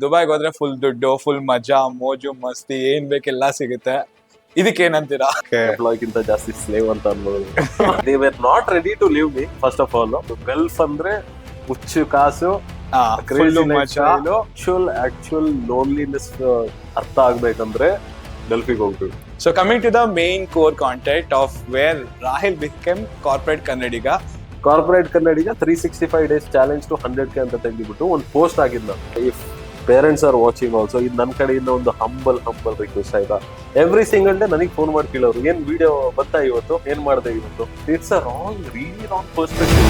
ದುಬೈಗೆ ಹೋದ್ರೆ ಫುಲ್ ದುಡ್ಡು, ಫುಲ್ ಮಜಾ, ಮೋಜು ಮಸ್ತಿ, ಏನ್ ಬೇಕೆಲ್ಲ ಸಿಗುತ್ತೆ. ಇದಕ್ಕೇನಂತೀರಾ? ಎಂಪ್ಲಾಯ್ಗಿಂತ ಜಾಸ್ತಿ ಸ್ಲೇವ್ ಅಂತ ಅನ್ಬೋದು. They were not ready to leave me. First of all gulf ಅಂದ್ರೆ ಹುಚ್ಚು ಕಾಸು, ಆಕ್ಚುಯಲ್ ಲೋನ್ಲಿನೆಸ್ ಅರ್ಥ ಆಗ್ಬೇಕಂದ್ರೆ ಗಲ್ಫಿಗೆ ಹೋಗ್ಬೇಕು. So coming to the main core content of where Rahil became corporate Kannadiga. Corporate Kannadiga 365 days challenge to 100K ಅಂತ ತೆಗೆದುಬಿಟ್ಟು ಒಂದು ಪೋಸ್ಟ್ ಆಗಿದ್ದ. If parents are watching also, ಇದು ನನ್ನ ಕಡೆಯಿಂದ ಒಂದು ಹಂಬಲ್ ರಿಕ್ವೆಸ್ಟ್ ಆಯ್ತಾ. ಎವ್ರಿ ಸಿಂಗಲ್ ಡೇ ನನಗೆ ಫೋನ್ ಮಾಡಿ ಕೇಳೋರು, ಏನ್ ವಿಡಿಯೋ ಬರ್ತಾ ಇವತ್ತು, ಏನ್ ಮಾಡಿದೆ ಇವತ್ತು. It's a really wrong perspective.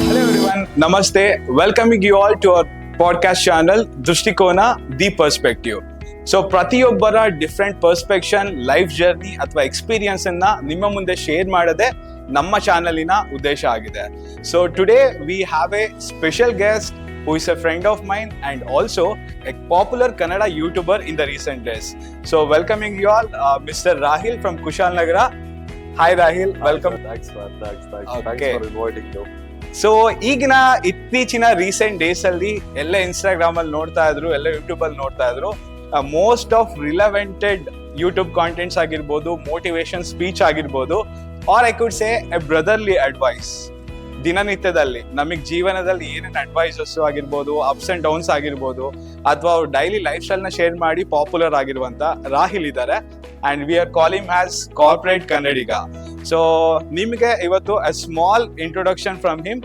Hello everyone, Namaste. Welcoming you all to our podcast channel, ದೃಷ್ಟಿಕೋನ ದಿ ಪರ್ಸ್ಪೆಕ್ಟಿವ್. ಸೊ ಪ್ರತಿಯೊಬ್ಬರ ಡಿಫ್ರೆಂಟ್ ಪರ್ಸ್ಪೆಕ್ಷನ್, ಲೈಫ್ ಜರ್ನಿ ಅಥವಾ ಎಕ್ಸ್ಪೀರಿಯನ್ಸ್ ಅನ್ನ ನಿಮ್ಮ ಮುಂದೆ ಶೇರ್ ಮಾಡೋದೇ ನಮ್ಮ ಚಾನಲಿನ ಉದ್ದೇಶ ಆಗಿದೆ. So today we have A special guest who is a friend of mine and also a popular Kannada YouTuber in the recent days. So welcoming you all, Mr. Rahil from Kushalnagara. Hi Rahil, welcome. Thanks for inviting me. So ಈಗಿನ ಇತ್ತೀಚಿನ recent days ಅಲ್ಲಿ ಎಲ್ಲ Instagram ಅಲ್ಲಿ ನೋಡ್ತಾ ಇದ್ರು, ಎಲ್ಲ YouTube ಅಲ್ಲಿ ನೋಡ್ತಾ ಇದ್ರು, most of relevanted YouTube contents ಆಗಿರ್ಬೋದು, ಮೋಟಿವೇಶನ್ ಸ್ಪೀಚ್ ಆಗಿರ್ಬೋದು, or I could say a brotherly advice. ದಿನನಿತ್ಯದಲ್ಲಿ ನಮಗೆ ಜೀವನದಲ್ಲಿ ಏನೇನು ಅಡ್ವೈಸಸ್ ಆಗಿರ್ಬೋದು, ಅಪ್ಸ್ ಅಂಡ್ ಡೌನ್ಸ್ ಆಗಿರ್ಬೋದು, ಅಥವಾ ಅವ್ರು ಡೈಲಿ ಲೈಫ್ ಸ್ಟೈಲ್ ನ ಶೇರ್ ಮಾಡಿ ಪಾಪ್ಯುಲರ್ ಆಗಿರುವಂತ ರಾಹಿಲ್ ಇದ್ದಾರೆ. And we are calling as corporate Kannadiga. So ನಿಮಗೆ ಇವತ್ತು a small introduction from him.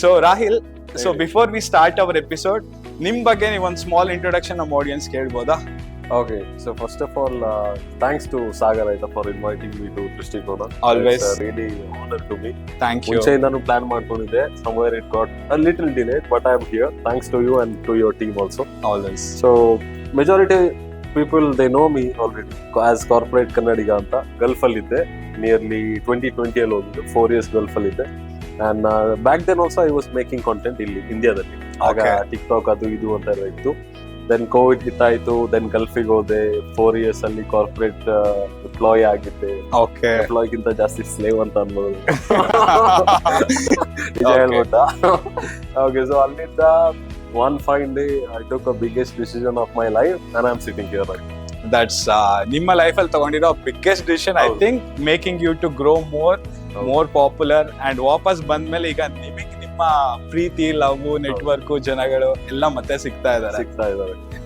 So Rahil, so before we start hour episode, ನಿಮ್ ಬಗ್ಗೆ ನೀವು ಒಂದು ಸ್ಮಾಲ್ ಇಂಟ್ರೊಡಕ್ಷನ್ ನಮ್ಮ audience ಕೇಳ್ಬೋದಾ? Okay, so first of all, thanks to Sagar for inviting me to Dristikona. Always. It's a really honor to me. Thank you. ಮುಂಚೆಯಿಂದನೂ plan ಮಾಡ್ಕೊಂಡಿದ್ದೆ. Somewhere it got a little delayed, but I am here. Thanks to you and to your team also. Always. So majority people they know me already as corporate kannadiga ಅಂತ. Gulf ಅಲ್ಲಿ ಇದ್ದೆ, nearly 2020 ಅಲ್ಲಿ ಹೋಗಿದ್ದೆ, 4 years Gulf ಅಲ್ಲಿ ಇದ್ದೆ. And back then also I was making content ಇಲ್ಲಿ ಇಂಡಿಯಾದಲ್ಲಿ. ಆಗ ಟಿಕ್ಟಾಕ್ ಅದು ಇದು ಅಂತ ಇತ್ತು. ದೆನ್ ಕೋವಿಡ್ ಹಿಟ್ಟಾಯ್ತು, ದೆನ್ ಗಲ್ಫಿಗೆ ಹೋದೆ. 4 years ಅಲ್ಲಿ ಕಾರ್ಪೊರೇಟ್ ಎಂಪ್ಲಾಯ್ ಆಗಿದ್ದೆ. ಎಂಪ್ಲಾಯ್ಗಿಂತ ಜಾಸ್ತಿ ಸ್ಲೇವ್ ಅಂತ ಅನ್ಬೋದು. ನಿಜ ಹೇಳ್ಬೋದಾ? ಓಕೆ, ಸೊ ಅಲ್ಲಿಂದ one fine day I took a biggest decision of my life and I'm sitting here right now. That's ನಿಮ್ಮ ಲೈಫ್ ಅಲ್ಲಿ ತಗೊಂಡಿರೋ biggest decision, I think, making you to grow more popular. And ವಾಪಸ್ ಬಂದ್ಮೇಲೆ ಈಗ ನಿಮಗೆ ನಿಮ್ಮ ಪ್ರೀತಿ, love, network, ಜನಗಳು ಎಲ್ಲ ಮತ್ತೆ ಸಿಗ್ತಾ ಇದಾರೆ.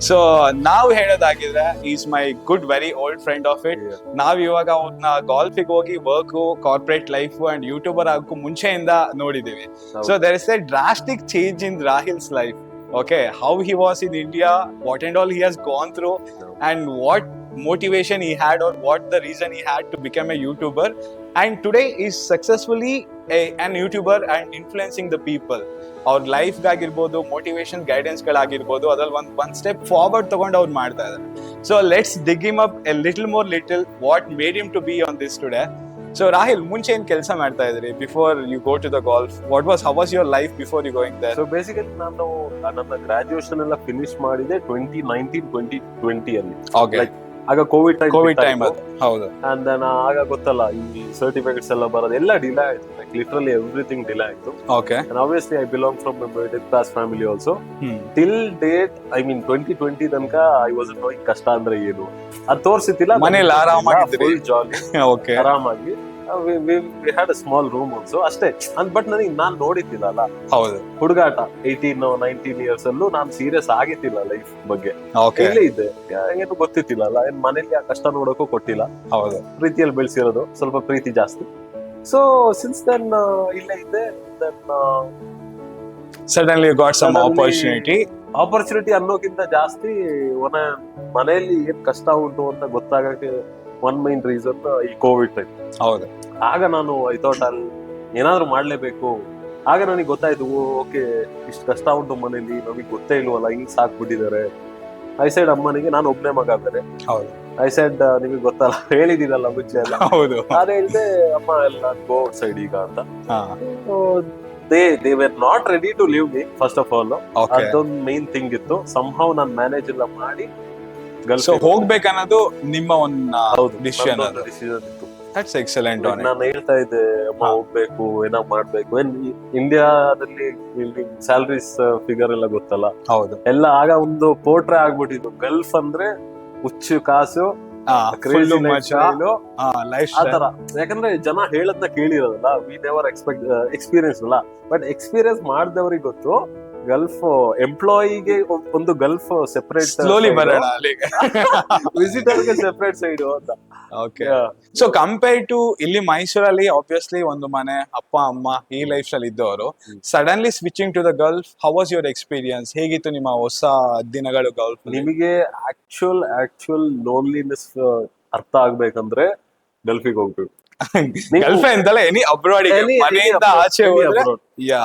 ಸೊ ನಾವು ಹೇಳೋದಾಗಿದ್ರೆ, is my good very old friend of it. ನಾವ್ ಇವಾಗ ಅವ್ರನ್ನ ಗಾಲ್ಫಿಗೆ ಹೋಗಿ work, corporate life and YouTuber ಆಗಕ್ಕೂ ಮುಂಚೆಯಿಂದ ನೋಡಿದೀವಿ. So there is a drastic change in Rahil's life. Okay, how he was in India, what and all he has gone through, and what motivation he had, or what the reason he had to become a YouTuber. And today is successfully an YouTuber and influencing the people. Our life ಆಗಿರ್ಬೋದು, motivation guidance ಗಳಾಗಿರ್ಬೋದು, ಅದ್ರಲ್ಲಿ one step forward ತಗೊಂಡು ಅವ್ರು ಮಾಡ್ತಾ ಇದ್ದಾರೆ. So let's dig him up a little what made him to be on this today. So Rahil, ಮುಂಚೆ ಏನ್ ಕೆಲಸ ಮಾಡ್ತಾ ಇದ್ರಿ before you go to the gulf? how was your life before you going there? So basically ನಾನು ನನ್ನ graduation ಎಲ್ಲ finish ಮಾಡಿದೆ 2019-2020 ಅಲ್ಲಿ. Okay. Like ಆಗ ಕೋವಿಡ್ ಟೈಮ್ ಹೌದು. ಅಂಡ್ ದೆನ್ ಆಗ ಗೊತ್ತಲ್ಲ, ಈ ಸರ್ಟಿಫಿಕೇಟ್ಸ್ ಎಲ್ಲ ಬರೋದು ಎಲ್ಲ ಡಿಲೇ ಆಯ್ತು. ಲೈಕ್ ಲಿಟರಲಿ ಎವ್ರಿಥಿಂಗ್ ಡಿಲೇ ಆಯ್ತು. Okay. And obviously I belong from a middle class family also. Till date, I mean 2020 ತನಕ I wasn't knowing ಕಷ್ಟ ಅಂದ್ರೆ ಏನು ಅದು ತೋರಿಸಿತಿಲ್ಲ. ಮನೇಲಿ ಆರಾಮಾಗಿದ್ರಿ? Full jolly. Okay. ಆರಾಮಾಗಿ we had a small room also ಅಷ್ಟೇ. ಬಟ್ ನನಗೆ ನಾನ್ ನೋಡಿದ್ದಿಲ್ಲ, ಹೌದು, ಹುಡುಗಾಟ 18-19 years ಅಲ್ಲೂ ನಾನು ಸೀರಿಯಸ್ ಆಗಿತ್ತಿಲ್ಲ ಲೈಫ್ ಬಗ್ಗೆ. ಇಲ್ಲೇ ಇದ್ದೆ, ಏನು ಗೊತ್ತಿತ್ತಿಲ್ಲ, ಏನ್ ಮನೇಲಿ ಆ ಕಷ್ಟ ನೋಡೋಕ್ಕೂ ಕೊಟ್ಟಿಲ್ಲ. ಹೌದು, ಪ್ರೀತಿಯಲ್ಲಿ ಬೆಳೆಸಿರೋದು, ಸ್ವಲ್ಪ ಪ್ರೀತಿ ಜಾಸ್ತಿ. ಸೊ ಸಿನ್ಸ್ ದೆನ್ ಇಲ್ಲೇ ಇದ್ದೆ. Then suddenly you got some opportunity ಅನ್ನೋಕ್ಕಿಂತ ಜಾಸ್ತಿ ಮನೆಯಲ್ಲಿ ಏನ್ ಕಷ್ಟ ಉಂಟು ಅಂತ ಗೊತ್ತಾಗಕ್ಕೆ ಒನ್ ಮೈನ್ ರೀಸನ್ ಈ ಕೋವಿಡ್ ಟೈಮ್. ಹೌದು. ಆಗ ನಾನು ಐ ಥಾಟ್ ಅಲ್ಲಿ ಏನಾದ್ರು ಮಾಡ್ಲೇಬೇಕು. ಆಗ ನನಗೆ ಗೊತ್ತಾಯ್ತು, ಓಕೆ ಇಷ್ಟು ಕಷ್ಟ ಉಂಟು ಮನೇಲಿ, ನಮಗೆ ಗೊತ್ತೇ ಇಲ್ವಲ್ಲ, ಹಿಂಗ್ ಸಾಕ್ಬಿಟ್ಟಿದ್ದಾರೆ. ಐ ಸೈಡ್ ಅಮ್ಮನಿಗೆ, ನಾನು ಒಬ್ನೇ ಮಗ ಬೇರೆ. ಹೌದು. ಐ ಸೈಡ್ ನಿಮಗೆ ಗೊತ್ತಲ್ಲ, ಹೇಳಿದೀನಲ್ಲ ಮುಂಚೆ ಎಲ್ಲ. ಹೌದು. ಅದೇ ಹೇಳಿದೆ, ಅಮ್ಮ ಎಲ್ಲ ಗೋ ಔಟ್ ಸೈಡ್ ಈಗ ಅಂತ. they were not ready to leave me, first of all. ಅದೊಂದು ಮೇನ್ ಥಿಂಗ್ ಇತ್ತು. somehow ನಾನು ಮ್ಯಾನೇಜ್ ಎಲ್ಲ ಮಾಡಿ ಹೋಗ್ಬೇಕನ್ನೋದು ನಿಮ್ಮ ಒಂದು ಡಿಸಿಷನ್ ಇತ್ತು. ದಟ್ಸ್ ಎಕ್ಸಲೆಂಟ್ ಆನ್ ನಾನು ಹೇಳ್ತಾ ಇದ್ದೆ ಅಮ್ಮ ಹೋಗ್ಬೇಕು ಏನೋ ಮಾಡ್ಬೇಕು ಇಂಡಿಯಾದಲ್ಲಿ ಸ್ಯಾಲರೀಸ್ ಫಿಗರ್ ಎಲ್ಲ ಗೊತ್ತಲ್ಲ, ಹೌದು ಎಲ್ಲ ಆಗ ಒಂದು ಪೋಟ್ರೆ ಆಗ್ಬಿಟ್ಟಿದ್ದು. ಗಲ್ಫ್ ಅಂದ್ರೆ ಹುಚ್ಚು ಕಾಸು, ಫುಲ್ ಆ ತರ. ಯಾಕಂದ್ರೆ ಜನ ಹೇಳದ್ನ ಕೇಳಿರೋದಲ್ಲ, ವಿ ನೆವರ್ ಎಕ್ಸ್ಪೀರಿಯನ್ಸ್ ಅಲ್ಲ. ಬಟ್ ಎಕ್ಸ್ಪೀರಿಯನ್ಸ್ ಮಾಡಿದವ್ರಿಗೆ ಗೊತ್ತು ಗಲ್ಫ್ ಎಂಪ್ಲಾಯಿಗೆ ಒಂದು ಗಲ್ಫ್ ಸೆಪರೇಟ್, ಸ್ಲೋಲಿ ಬರೋಣ ಅಲ್ಲಿಗೆ. ವಿಸಿಟರ್ಗೆ ಸೆಪರೇಟ್ ಸೈಡ್ ಅಂತ. ಓಕೆ, ಸೊ ಕಂಪೇರ್ ಟು ಇಲ್ಲಿ ಮೈಸೂರಲ್ಲಿ ಆಬ್ವಿಯಸ್ಲಿ ಒಂದು ಮನೆ, ಅಪ್ಪ ಅಮ್ಮ ಈ ಲೈಫ್ ಅಲ್ಲಿ ಇದ್ದವರು suddenly switching to the gulf, how was your experience? ಹೇಗಿತ್ತು ನಿಮ್ಮ ಹೊಸ ದಿನಗಳು ಗಲ್ಫ್? ನಿಮಗೆ ಆಕ್ಚುಯಲ್ ಲೋನ್ಲಿನೆಸ್ ಅರ್ಥ ಆಗ್ಬೇಕಂದ್ರೆ ಗಲ್ಫಿಗೆ ಹೋಗ್ಬೇಕು. ಗಲ್ಫ್ ಅಂತಲ್ಲ, ಎನಿ ಅಬ್ರಾಡ್, ಮನೆಯಿಂದ ಆಚೆ ಹೋದ್ರೆ.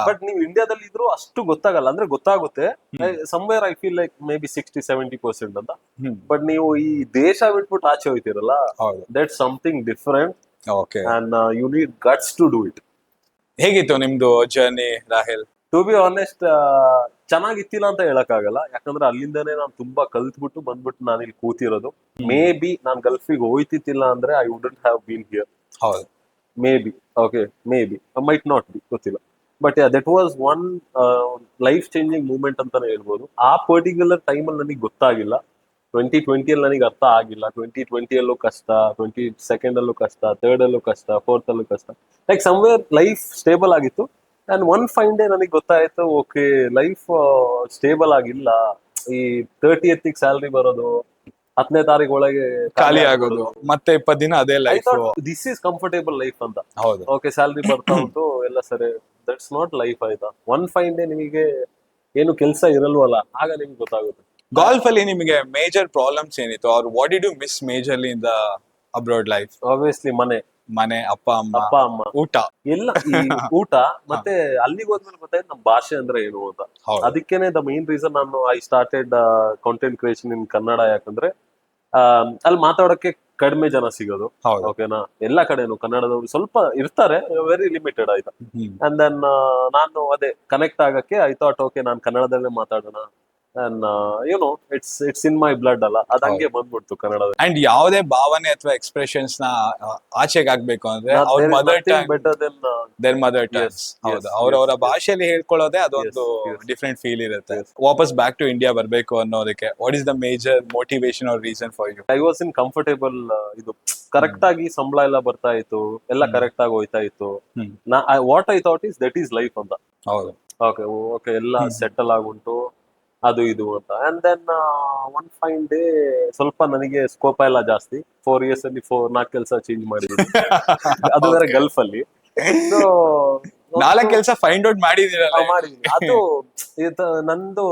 ಬಟ್ ನೀವು ಇಂಡಿಯಾದಲ್ಲಿ ಇದ್ರು ಅಷ್ಟು ಗೊತ್ತಾಗಲ್ಲ, ಅಂದ್ರೆ ಗೊತ್ತಾಗುತ್ತೆ somewhere. I feel like maybe 60-70% ಅಂತ. ಬಟ್ ನೀವು ಈ ದೇಶ ಬಿಟ್ಬಿಟ್ಟು ಆಚೆ ಹೋಗ್ತಿರಲ್ಲ, that something different. Okay, and you need guts to do it. ಹೇಗಿತ್ತು ನಿಮ್ದು journey Rahel? To be honest, ಚೆನ್ನಾಗಿತ್ತಿಲ್ಲ ಅಂತ ಹೇಳಕ್ ಆಗಲ್ಲ. ಯಾಕಂದ್ರೆ ಅಲ್ಲಿಂದನೇ ನಾನು ತುಂಬಾ ಕಲ್ತ್ಬಿಟ್ಟು ಬಂದ್ಬಿಟ್ಟು ನಾನು ಇಲ್ಲಿ ಕೂತಿರೋದು. ಮೇ ಬಿ ನಾನ್ ಗಲ್ಫಿಗೆ ಹೋಯ್ತಿತ್ತಿಲ್ಲ ಅಂದ್ರೆ I wouldn't have been here. ಹೌದು, maybe. Okay, maybe, might not be, ಗೊತ್ತಿಲ್ಲ. But that was one life changing moment ಅಂತಾನೆ ಹೇಳ್ಬೋದು. ಆ ಪರ್ಟಿಕ್ಯುಲರ್ ಟೈಮಲ್ಲಿ ನನಗೆ ಗೊತ್ತಾಗಿಲ್ಲ. 2020 ಅಲ್ಲಿ ನನಗೆ ಅರ್ಥ ಆಗಿಲ್ಲ. 2020 ಕಷ್ಟ, 22nd ಕಷ್ಟ, 3rd ಕಷ್ಟ, 4th ಕಷ್ಟ. ಲೈಕ್ ಸಮ್ವೇರ್ ಲೈಫ್ ಸ್ಟೇಬಲ್ ಆಗಿತ್ತು. ಅಂಡ್ ಒನ್ ಫೈನ್ ಡೇ ನನಗೆ ಗೊತ್ತಾಯ್ತು, ಓಕೆ ಲೈಫ್ ಸ್ಟೇಬಲ್ ಆಗಿಲ್ಲ. ಈ 30th ಸ್ಯಾಲ್ರಿ ಬರೋದು, 10ನೇ ತಾರೀಕು ಒಳಗೆ ಖಾಲಿ ಆಗೋದು, ಮತ್ತೆ 20 ದಿನ ಅದೇ life. This is comfortable life ಅಂತ. ಹೌದು, ಓಕೆ ಸ್ಯಾಲ್ರಿ ಬರ್ತಾ ಉಂಟು, ಎಲ್ಲ ಸರಿ. ದಟ್ಸ್ ನಾಟ್ ಲೈಫ್ ಆಯ್ತಾ. ಒನ್ ಫೈನ್ ಡೇ ನಿಮಗೆ ಏನು ಕೆಲಸ ಇರಲ್ವಲ್ಲ, ಆಗ ನಿಮ್ಗೆ ಗೊತ್ತಾಗುತ್ತೆ. ಗಾಲ್ಫ್ ಅಲ್ಲಿ ನಿಮಗೆ ಮೇಜರ್ ಪ್ರಾಬ್ಲಮ್ಸ್ ಏನಿತ್ತು, or what did you miss majorly in the abroad life? Obviously ಮನೆ, ಅಪ್ಪ ಅಮ್ಮ, ಊಟ ಎಲ್ಲ. ಊಟ ಮತ್ತೆ ಅಲ್ಲಿಗೆ ಹೋದ್ಮೇಲೆ ಗೊತ್ತಾಯ್ತು ನಮ್ ಭಾಷೆ ಅಂದ್ರೆ ಏನು ಅಂತ. ಅದಕ್ಕೇನೆ ದ ಮೇನ್ ರೀಸನ್ ನಾನು ಐ ಸ್ಟಾರ್ಟೆಡ್ ಕಾಂಟೆಂಟ್ ಕ್ರಿಯೇಷನ್ ಇನ್ ಕನ್ನಡ. ಯಾಕಂದ್ರೆ ಅಲ್ಲಿ ಮಾತಾಡೋಕೆ ಕಡಿಮೆ ಜನ ಸಿಗೋದು. ಓಕೆನಾ, ಎಲ್ಲಾ ಕಡೆನು ಕನ್ನಡದವ್ರು ಸ್ವಲ್ಪ ಇರ್ತಾರೆ, ವೆರಿ ಲಿಮಿಟೆಡ್ ಆಯ್ತಾ. ಅಂಡ್ ದೆನ್ ನಾನು ಅದೇ ಕನೆಕ್ಟ್ ಆಗಕ್ಕೆ ಐ ಥಾಟ್ ಓಕೆ ನಾನು ಕನ್ನಡದಲ್ಲೇ ಮಾತಾಡೋಣ. ಇಟ್ಸ್ ಇನ್ ಮೈ ಬ್ಲಡ್ ಅಲ್ಲ, ಅದ್ ಹಂಗೆ ಬಂದ್ಬಿಡ್ತು ಕನ್ನಡ. ಅಂಡ್ ಯಾವುದೇ ಭಾವನೆ ಅಥವಾ ಎಕ್ಸ್ಪ್ರೆಷನ್ಸ್ ನ ಆಚೆಗೆ ಆಗ್ಬೇಕು ಅಂದ್ರೆ ಅವ್ರ mother tongue, their mother tongue. ಹೌದು, ಅವರವರ ಭಾಷೆಯಲ್ಲಿ ಹೇಳ್ಕೊಳ್ಳೋದೇ ಅದೊಂದು ಡಿಫ್ರೆಂಟ್ ಫೀಲ್ ಇರುತ್ತೆ. ವಾಪಸ್ ಬ್ಯಾಕ್ ಟು ಇಂಡಿಯಾ ಬರ್ಬೇಕು ಅನ್ನೋದಕ್ಕೆ what is the major motivation or reason for you? I was in comfortable. ಇದು ಕರೆಕ್ಟ್ ಆಗಿ ಸಂಬಳ ಎಲ್ಲ ಬರ್ತಾ ಇತ್ತು, ಎಲ್ಲ ಕರೆಕ್ಟ್ ಆಗಿ ಹೋಯ್ತಾ ಇತ್ತು. What I thought is that is life ಅಂತ. ಹೌದು, ಓಕೆ ಎಲ್ಲ ಸೆಟಲ್ ಆಗುಂಟು, ಅದು ಇದು ಅಂತ. And then one fine day ಸ್ವಲ್ಪ ನನಗೆ ಸ್ಕೋಪ್ ಎಲ್ಲ ಜಾಸ್ತಿ. 4 years ಅಲ್ಲಿ 4 ಕೆಲಸ ಚೇಂಜ್ ಮಾಡಿದ್ದೀನಿ. ಅದು ಬೇರೆ ಗಲ್ಫ್ ಅಲ್ಲಿ. ಸೊ 4 ಕೆಲಸ ಫೈಂಡ್ ಔಟ್ ಮಾಡಿದೀರಲ್ಲ? ಮಾಡಿದೀನಿ. ಅದು ನಂದು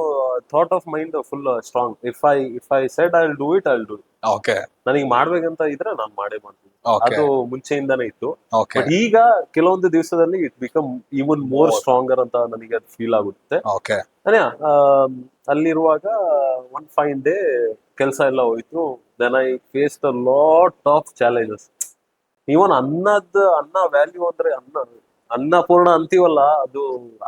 thought of mind full strong. If I said I will do it, I will do it. Okay, ನನಗೆ ಮಾಡ್ಬೇಕಂತ ಇದ್ರೆ ನಾನು ಮಾಡೇ ಮಾಡ್ತೀನಿ. ಅದು ಮುಂಚೆಯಿಂದಾನೇ ಇತ್ತು. ಓಕೆ, ಬಟ್ ಈಗ ಕೆಲವೊಂದು ದಿವಸದಲ್ಲಿ it become even more stronger ಅಂತ ನನಗೆ ಅದು ಫೀಲ್ ಆಗುತ್ತೆ. ಓಕೆ, ಅಲ್ಲಿರುವಾಗ ಒನ್ ಫೈನ್ ಡೇ ಕೆಲಸ ಎಲ್ಲ ಹೋಯ್ತು. Then I faced a lot of challenges. Even ಅನ್ನ ವ್ಯಾಲ್ಯೂ ಅಂದ್ರೆ ಅನ್ನಪೂರ್ಣ ಅಂತೀವಲ್ಲ,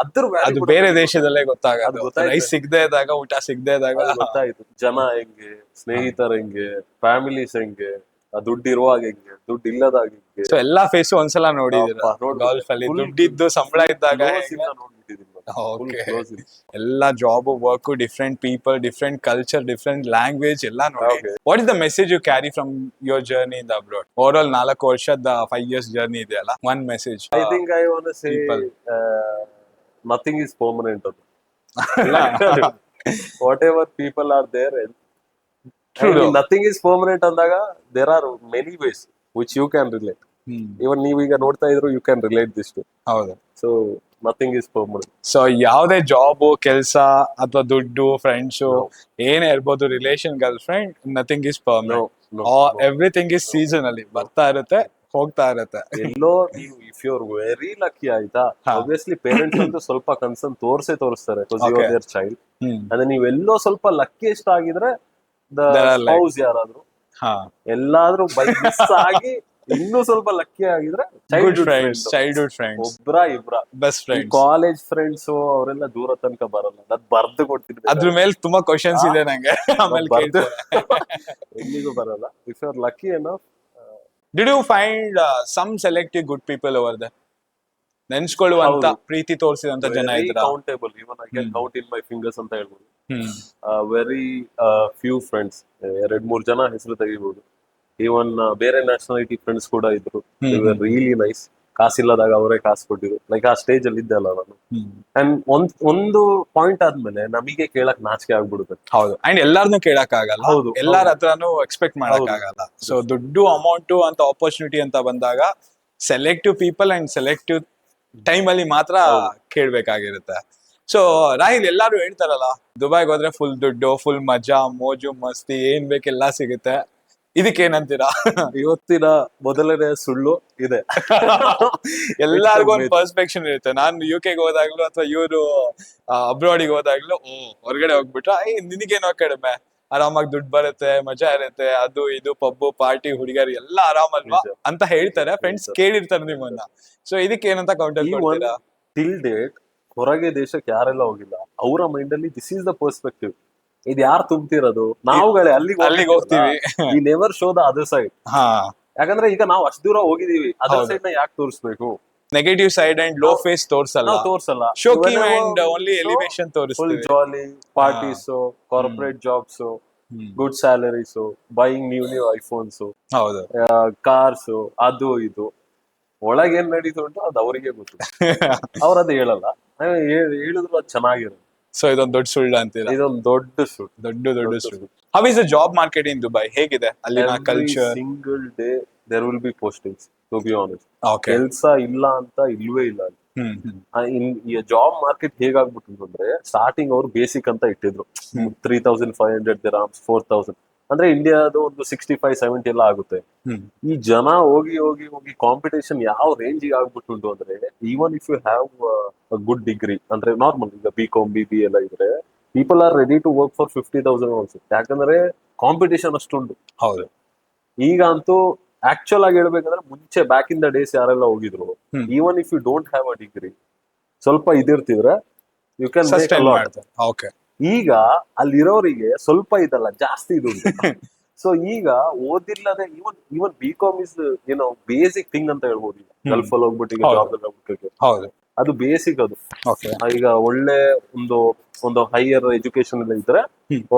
ಅದ್ರ ಅದು ಬೇರೆ ದೇಶದಲ್ಲೇ ಗೊತ್ತಾಗೋದು. ರೈಸ್ ಸಿಗದೆ ಇದ್ದಾಗ, ಊಟ ಸಿಗದೆ ಇದ್ದಾಗ ಗೊತ್ತಾಯ್ತು. ಜನ ಹೆಂಗೆ, ಸ್ನೇಹಿತರ ಹೆಂಗೆ, ಫ್ಯಾಮಿಲೀಸ್ ಹೆಂಗೆ, ದುಡ್ಡು ಇರುವಾಗ ಹೆಂಗೆ, ದುಡ್ಡು ಇಲ್ಲದಾಗ ಹೆಂಗೆ. ಸೊ ಎಲ್ಲಾ ಫೇಸ್ ಒಂದ್ಸಲ ನೋಡಿದೀರಾ ಗಾಲ್ಫ್ ಅಲ್ಲಿ? ದುಡ್ಡಿದ್ದು ಸಂಬಳ ಇದ್ದಾಗ ಎಲ್ಲ job work, different people, different culture, different language ಎಲ್ಲ ನೋಡಿ. What is the message you carry from your journey in the abroad? Overall 4 ವರ್ಷದ 5 years ಜರ್ನಿ ಇದೆಯಲ್ಲ, one message. I think I want to say nothing is permanent. ಅದು whatever people are there, nothing is permanent ಅಂದಾಗ there are many ways which you can relate. Even ನೀವೀಗ ನೋಡ್ತಾ ಇದ್ರು, you can relate this too. ಹೌದು, so nothing is permanent. So ಯಾವುದೇ job, ಕೆಲಸ ಅಥವಾ ದುಡ್ಡು, ಫ್ರೆಂಡ್ಸ್ ಏನೇ ಇರ್ಬೋದು, relation, girlfriend, nothing is permanent. Everything is seasonally, ಬರ್ತಾ ಇರುತ್ತೆ, ಹೋಗ್ತಾ ಇರುತ್ತೆ. ಎಲ್ಲೋ ನೀವು if you are very lucky ಆಯ್ತಾ, ಆಬ್ವಿಯಸ್ಲಿ ಪೇರೆಂಟ್ಸ್ ಅಂತೂ ಸ್ವಲ್ಪ ಕನ್ಸರ್ನ್ ತೋರಿಸ್ತಾರೆ, because you are their child. ಅಂದ್ರೆ ನೀವೆಲ್ಲೋ ಸ್ವಲ್ಪ ಲಕ್ಕಿಯೆಸ್ಟ್ ಆಗಿದ್ರೆ, ಸ್ಪೌಸ್ ಯಾರಾದ್ರೂ ಎಲ್ಲಾದ್ರೂ ಬೈ ಮಿಸ್ ಆಗಿ ಇನ್ನೂ ಸ್ವಲ್ಪ ಲಕ್ಕಿ ಆಗಿದ್ರೆ ಚೈಲ್ಡ್ಹುಡ್ ಫ್ರೆಂಡ್ಸ್, ಇಬ್ರ ಬೆಸ್ಟ್ ಫ್ರೆಂಡ್ಸ್, ಕಾಲೇಜ್ ಫ್ರೆಂಡ್ಸ್ ಅವರೆಲ್ಲ ದೂರ ತನಕ ಬರಲ್ಲ. ಅದ್ ಬರ್ದು ಕೊಡ್ತಿದ್ದೆ. ಅದ್ರ ಮೇಲೆ ತುಂಬಾ ಕ್ವಶನ್ಸ್ ಇದೆ ನಂಗೆ, ಆಮೇಲೆ ಎಲ್ಲಿಗೂ ಬರಲ್ಲ. If you are lucky enough, did you find some selective good people over the ನೆನ್ಸ್ಕೊಳ್ಳುವಂತ ಹೌದು. ಪ್ರೀತಿ ತೋರಿಸಿದಂತ ಜನ ವೆರಿ ಇದ್ರ? Countable, even I can count in my fingers ಅಂತ ಹೇಳ್ಬೋದು. ಹ್ಮ್ ವೆರಿ ಫ್ಯೂ ಫ್ರೆಂಡ್ಸ್, 2-3 ಜನ ಹೆಸರು ತೆಗಿಬಹುದು. ಈವನ್ ಬೇರೆ ನ್ಯಾಷನಾಲಿಟಿ ಫ್ರೆಂಡ್ಸ್ ಕೂಡ ಇದ್ರು. Really nice. ಕಾಸಿಲ್ಲದಾಗ ಅವರೇ ಕಾಸು ಕೊಟ್ಟಿದ್ರು. ಲೈಕ್ ಆ ಸ್ಟೇಜ್ ಅಲ್ಲಿ ಇದ್ದೆ ಅಲ್ಲ ನಾನು. ಅಂಡ್ ಒಂದು ಪಾಯಿಂಟ್ ಆದ್ಮೇಲೆ ನಮಗೆ ಕೇಳಕ್ ನಾಚಿಕೆ ಆಗ್ಬಿಡುತ್ತೆ. ಹೌದು, ಅಂಡ್ ಎಲ್ಲಾರ್ನು ಕೇಳಕ್ ಆಗಲ್ಲ, ಹೌದು, ಎಲ್ಲಾರ ಹತ್ರನು ಎಕ್ಸ್ಪೆಕ್ಟ್ ಮಾಡಕ್ ಆಗಲ್ಲ. ಸೊ ದುಡ್ಡು ಅಮೌಂಟ್ ಅಂತ ಆಪರ್ಚುನಿಟಿ ಅಂತ ಬಂದಾಗ selective people and selective time ಅಲ್ಲಿ ಮಾತ್ರ ಕೇಳ್ಬೇಕಾಗಿರುತ್ತೆ. ಸೊ ರಾಹಿಲ್, ಎಲ್ಲಾರು ಹೇಳ್ತಾರಲ್ಲ ದುಬೈಗೆ ಹೋದ್ರೆ ಫುಲ್ ದುಡ್ಡು, ಫುಲ್ ಮಜಾ, ಮೋಜು ಮಸ್ತಿ, ಏನ್ ಬೇಕೆಲ್ಲ ಸಿಗುತ್ತೆ. ಇದಕ್ಕೇನಂತೀರಾ? ಇವತ್ತಿನ ಮೊದಲನೇ ಸುಳ್ಳು ಇದೆ. ಎಲ್ಲಾರ್ಗು ಒಂದು ಪರ್ಸ್ಪೆಕ್ಷನ್ ಇರುತ್ತೆ. ನಾನು UK ಹೋದಾಗ್ಲೂ ಅಥವಾ ಇವರು ಅಬ್ರಾಡಿಗೆ ಹೋದಾಗ್ಲೂ ಹೊರಗಡೆ ಹೋಗ್ಬಿಟ್ರ ನಿನಗೇನೋ ಕಡಿಮೆ, ಆರಾಮಾಗಿ ದುಡ್ಡು ಬರುತ್ತೆ, ಮಜಾ ಇರುತ್ತೆ, ಅದು ಇದು ಪಬ್ಬು ಪಾರ್ಟಿ ಹುಡುಗರು ಎಲ್ಲ ಆರಾಮಲ್ವಾ ಅಂತ ಹೇಳ್ತಾರೆ. ಫ್ರೆಂಡ್ಸ್ ಕೇಳಿರ್ತಾರೆ ನಿಮ್ಮನ್ನ. ಸೊ ಇದಕ್ಕೆ ಏನಂತ ಕೌಂಟರ್ ಕೊಡ್ತೀರಾ? ಟಿಲ್ ಡೇಟ್ ಹೊರಗೆ ದೇಶಕ್ಕೆ ಯಾರೆಲ್ಲ ಹೋಗಿಲ್ಲ ಅವರ ಮೈಂಡ್ ಅಲ್ಲಿ ದಿಸ್ ಈಸ್ ದ ಪರ್ಸ್ಪೆಕ್ಟಿವ್. ಇದು ಯಾರು ತುಂಬ್ತಿರೋದು? ನಾವುಗಳೇ ಅಲ್ಲಿಗೆ ಹೋಗ್ತೀವಿ. We never show the other side. ಹಾ, ಯಾಕಂದ್ರೆ ಈಗ ನಾವು ಅಷ್ಟು ದೂರ ಹೋಗಿದೀವಿ, ಅದರ್ ಸೈಡ್ ನ ಯಾಕೆ ತೋರಿಸ್ಬೇಕು? Negative side and low face ತೋರ್ಸಲ್ಲ, ತೋರ್ಸಲ್ಲ. Shocking and only elevation full ತೋರಿಸ್ತೀವಿ. Jolly parties, corporate jobs, good salaries, buying new iPhones, ಹೌದು. ಕಾರ್ಸ್, ಅದು ಇದು. ಒಳಗೆ ಏನ್ ನಡೀತು ಉಂಟು ಅದು ಅವರಿಗೆ ಗೊತ್ತು. ಅವ್ರದ್ದು ಹೇಳಲ್ಲ, ಹೇಳಿದ್ರು ಅದು ಚೆನ್ನಾಗಿರುತ್ತೆ. ಸೊ ಇದೊಂದು ದೊಡ್ಡ ಸುಳ್ಳು ಅಂತೀರಾ? ಇದೊಂದು ದೊಡ್ಡ ಸುಳ್ಳು, ದೊಡ್ಡ ಸುಳ್ಳು. How is the job market in Dubai? ಹೇಗಿದೆ ಅಲ್ಲಿನ culture? Single day there will be postings, to be honest. Okay. ಕೆಲ್ಸ ಇಲ್ಲ ಅಂತ ಇಲ್ವೇ ಇಲ್ಲ ಅಲ್ಲಿ. ಈ ಜಾಬ್ ಮಾರ್ಕೆಟ್ ಹೇಗಾಗ್ಬಿಟ್ಟು ಅಂದ್ರೆ, ಸ್ಟಾರ್ಟಿಂಗ್ ಅವ್ರು ಬೇಸಿಕ್ ಅಂತ ಇಟ್ಟಿದ್ರು 3,500 dirhams, 4,000 ಅಂದ್ರೆ ಇಂಡಿಯಾದು ಒಂದು 65-70 ಎಲ್ಲ ಆಗುತ್ತೆ. ಈ ಜನ ಹೋಗಿ ಹೋಗಿ ಹೋಗಿ ಕಾಂಪಿಟೇಷನ್ ಯಾವ ರೇಂಜಿಗೆ ಆಗ್ಬಿಟ್ಟು ಅಂದ್ರೆ, even if you have good degree ಅಂದ್ರೆ ನಾರ್ಮಲ್, ಈಗ BCom BBA ಎಲ್ಲ ಇದ್ರೆ, people are ready to work for 50,000 also. ಯಾಕಂದ್ರೆ ಕಾಂಪಿಟೇಷನ್ ಅಷ್ಟುಂಟು. ಹೌದು. ಈಗ ಅಂತೂ ಆಕ್ಚುಲ್ ಆಗಿ ಹೇಳ್ಬೇಕಂದ್ರೆ, ಮುಂಚೆ ಬ್ಯಾಕ್ ಇನ್ ದ ಡೇಸ್ ಯಾರೆಲ್ಲ ಹೋಗಿದ್ರು, even if you don't have a degree, ಸ್ವಲ್ಪ ಇದಿರ್ತಿದ್ರೆ you can make a lot. Okay. ಈಗ ಅಲ್ಲಿರೋರಿಗೆ ಸ್ವಲ್ಪ ಇದಲ್ಲ, ಜಾಸ್ತಿ ಇದು. ಸೊ ಈಗ ಓದಿಲ್ಲದೆ ಇವನ್ BCom ಇಸ್ ಏನೋ ಬೇಸಿಕ್ ಥಿಂಗ್ ಅಂತ ಹೇಳ್ಬೋದು. ಈಗ ಗಲ್ಫ್ ಅಲ್ಲಿ ಹೋಗ್ಬಿಟ್ಟು ಈಗ ಜಾಬ್ ಎಲ್ಲ ಹುಡುಕಕ್ಕೆ ಹೌದು, ಅದು ಬೇಸಿಕ್. ಅದು ಓಕೆ. ಈಗ ಒಳ್ಳೆ ಒಂದು ಹೈಯರ್ ಎಜುಕೇಶನ್ ಎಲ್ಲ ಇದ್ರೆ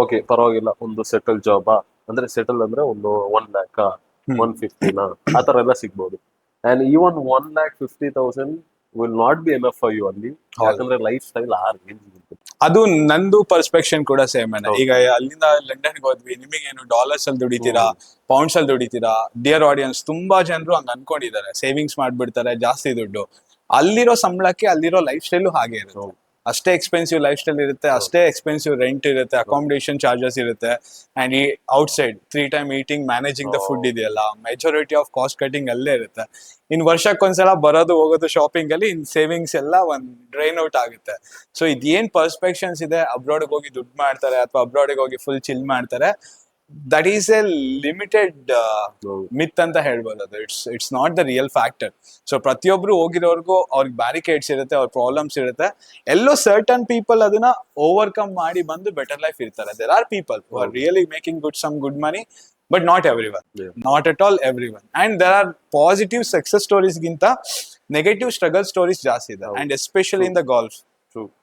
ಓಕೆ, ಪರವಾಗಿಲ್ಲ, ಒಂದು ಸೆಟಲ್ ಜಾಬ್ ಅಂದ್ರೆ, ಸೆಟಲ್ ಅಂದ್ರೆ ಒಂದು 1 lakh 150 ಆತರ ಎಲ್ಲ ಸಿಗ್ಬೋದು. And even 1,50,000 will not be enough for you ಅಲ್ಲಿ. ಯಾಕಂದ್ರೆ ಲೈಫ್ ಸ್ಟೈಲ್ ಆ ರೇಂಜ್ ಇರುತ್ತೆ. ಅದು ನಂದು ಪರ್ಸ್ಪೆಕ್ಷನ್ ಕೂಡ ಸೇಮ್. ಈಗ ಅಲ್ಲಿಂದ ಲಂಡನ್ಗೆ ಹೋದ್ವಿ, ನಿಮಗೇನು ಡಾಲರ್ಸ್ ಅಲ್ಲಿ ದುಡಿತೀರಾ, ಪೌಂಡ್ಸ್ ಅಲ್ಲಿ ದುಡಿತೀರಾ? ಡಿಯರ್ ಆಡಿಯನ್ಸ್, ತುಂಬಾ ಜನರು ಹಂಗ ಅನ್ಕೊಂಡಿದ್ದಾರೆ, ಸೇವಿಂಗ್ಸ್ ಮಾಡ್ಬಿಡ್ತಾರೆ ಜಾಸ್ತಿ ದುಡ್ಡು. ಅಲ್ಲಿರೋ ಸಂಬಳಕ್ಕೆ ಅಲ್ಲಿರೋ ಲೈಫ್ ಸ್ಟೈಲು ಹಾಗೆ ಇರುತ್ತೆ. ಅಷ್ಟೇ ಎಕ್ಸ್ಪೆನ್ಸಿವ್ ಲೈಫ್ ಸ್ಟೈಲ್ ಇರುತ್ತೆ, ಅಷ್ಟೇ ಎಕ್ಸ್ಪೆನ್ಸಿವ್ ರೆಂಟ್ ಇರುತ್ತೆ, ಅಕಾಮಿಡೇಷನ್ ಚಾರ್ಜಸ್ ಇರುತ್ತೆ. ಅಂಡ್ ಈ outside 3 time eating, managing the food ಇದೆಯಲ್ಲ, ಮೆಜಾರಿಟಿ ಆಫ್ ಕಾಸ್ಟ್ ಕಟಿಂಗ್ ಅಲ್ಲೇ ಇರುತ್ತೆ. ಇನ್ ವರ್ಷಕ್ಕೊಂದ್ಸಲ ಬರೋದು ಹೋಗೋದು ಶಾಪಿಂಗ್ ಅಲ್ಲಿ, ಇನ್ ಸೇವಿಂಗ್ಸ್ ಎಲ್ಲ ಒಂದ್ ಡ್ರೈನ್ ಔಟ್ ಆಗುತ್ತೆ. ಸೊ ಇದೇನ್ ಪರ್ಸ್ಪೆಕ್ಷನ್ಸ್ ಇದೆ, ಅಬ್ರಾಡ್ಗೆ ಹೋಗಿ ದುಡ್ಡು ಮಾಡ್ತಾರೆ ಅಥವಾ ಅಬ್ರಾಡ್ಗೆ ಹೋಗಿ ಫುಲ್ ಚಿಲ್ ಮಾಡ್ತಾರೆ, that is a limited myth ಅಂತ ಹೇಳ್ಬೋದು. ಅದು it's not the real factor. So ಪ್ರತಿಯೊಬ್ರು ಹೋಗಿರೋರ್ಗು ಅವ್ರಿಗೆ ಬ್ಯಾರಿಕೇಡ್ಸ್ ಇರುತ್ತೆ, ಅವ್ರ ಪ್ರಾಬ್ಲಮ್ಸ್ ಇರುತ್ತೆ. ಎಲ್ಲೋ ಸರ್ಟನ್ ಪೀಪಲ್ ಅದನ್ನ ಓವರ್ಕಮ್ ಮಾಡಿ ಬಂದು ಬೆಟರ್ ಲೈಫ್ ಇರ್ತಾರೆ. There are people who are really making some good money, but not everyone, not at all everyone. And there are positive success stories ಗಿಂತ ನೆಗೆಟಿವ್ ಸ್ಟ್ರಗಲ್ ಸ್ಟೋರೀಸ್ ಜಾಸ್ತಿ ಇದೆ. And especially in the golf,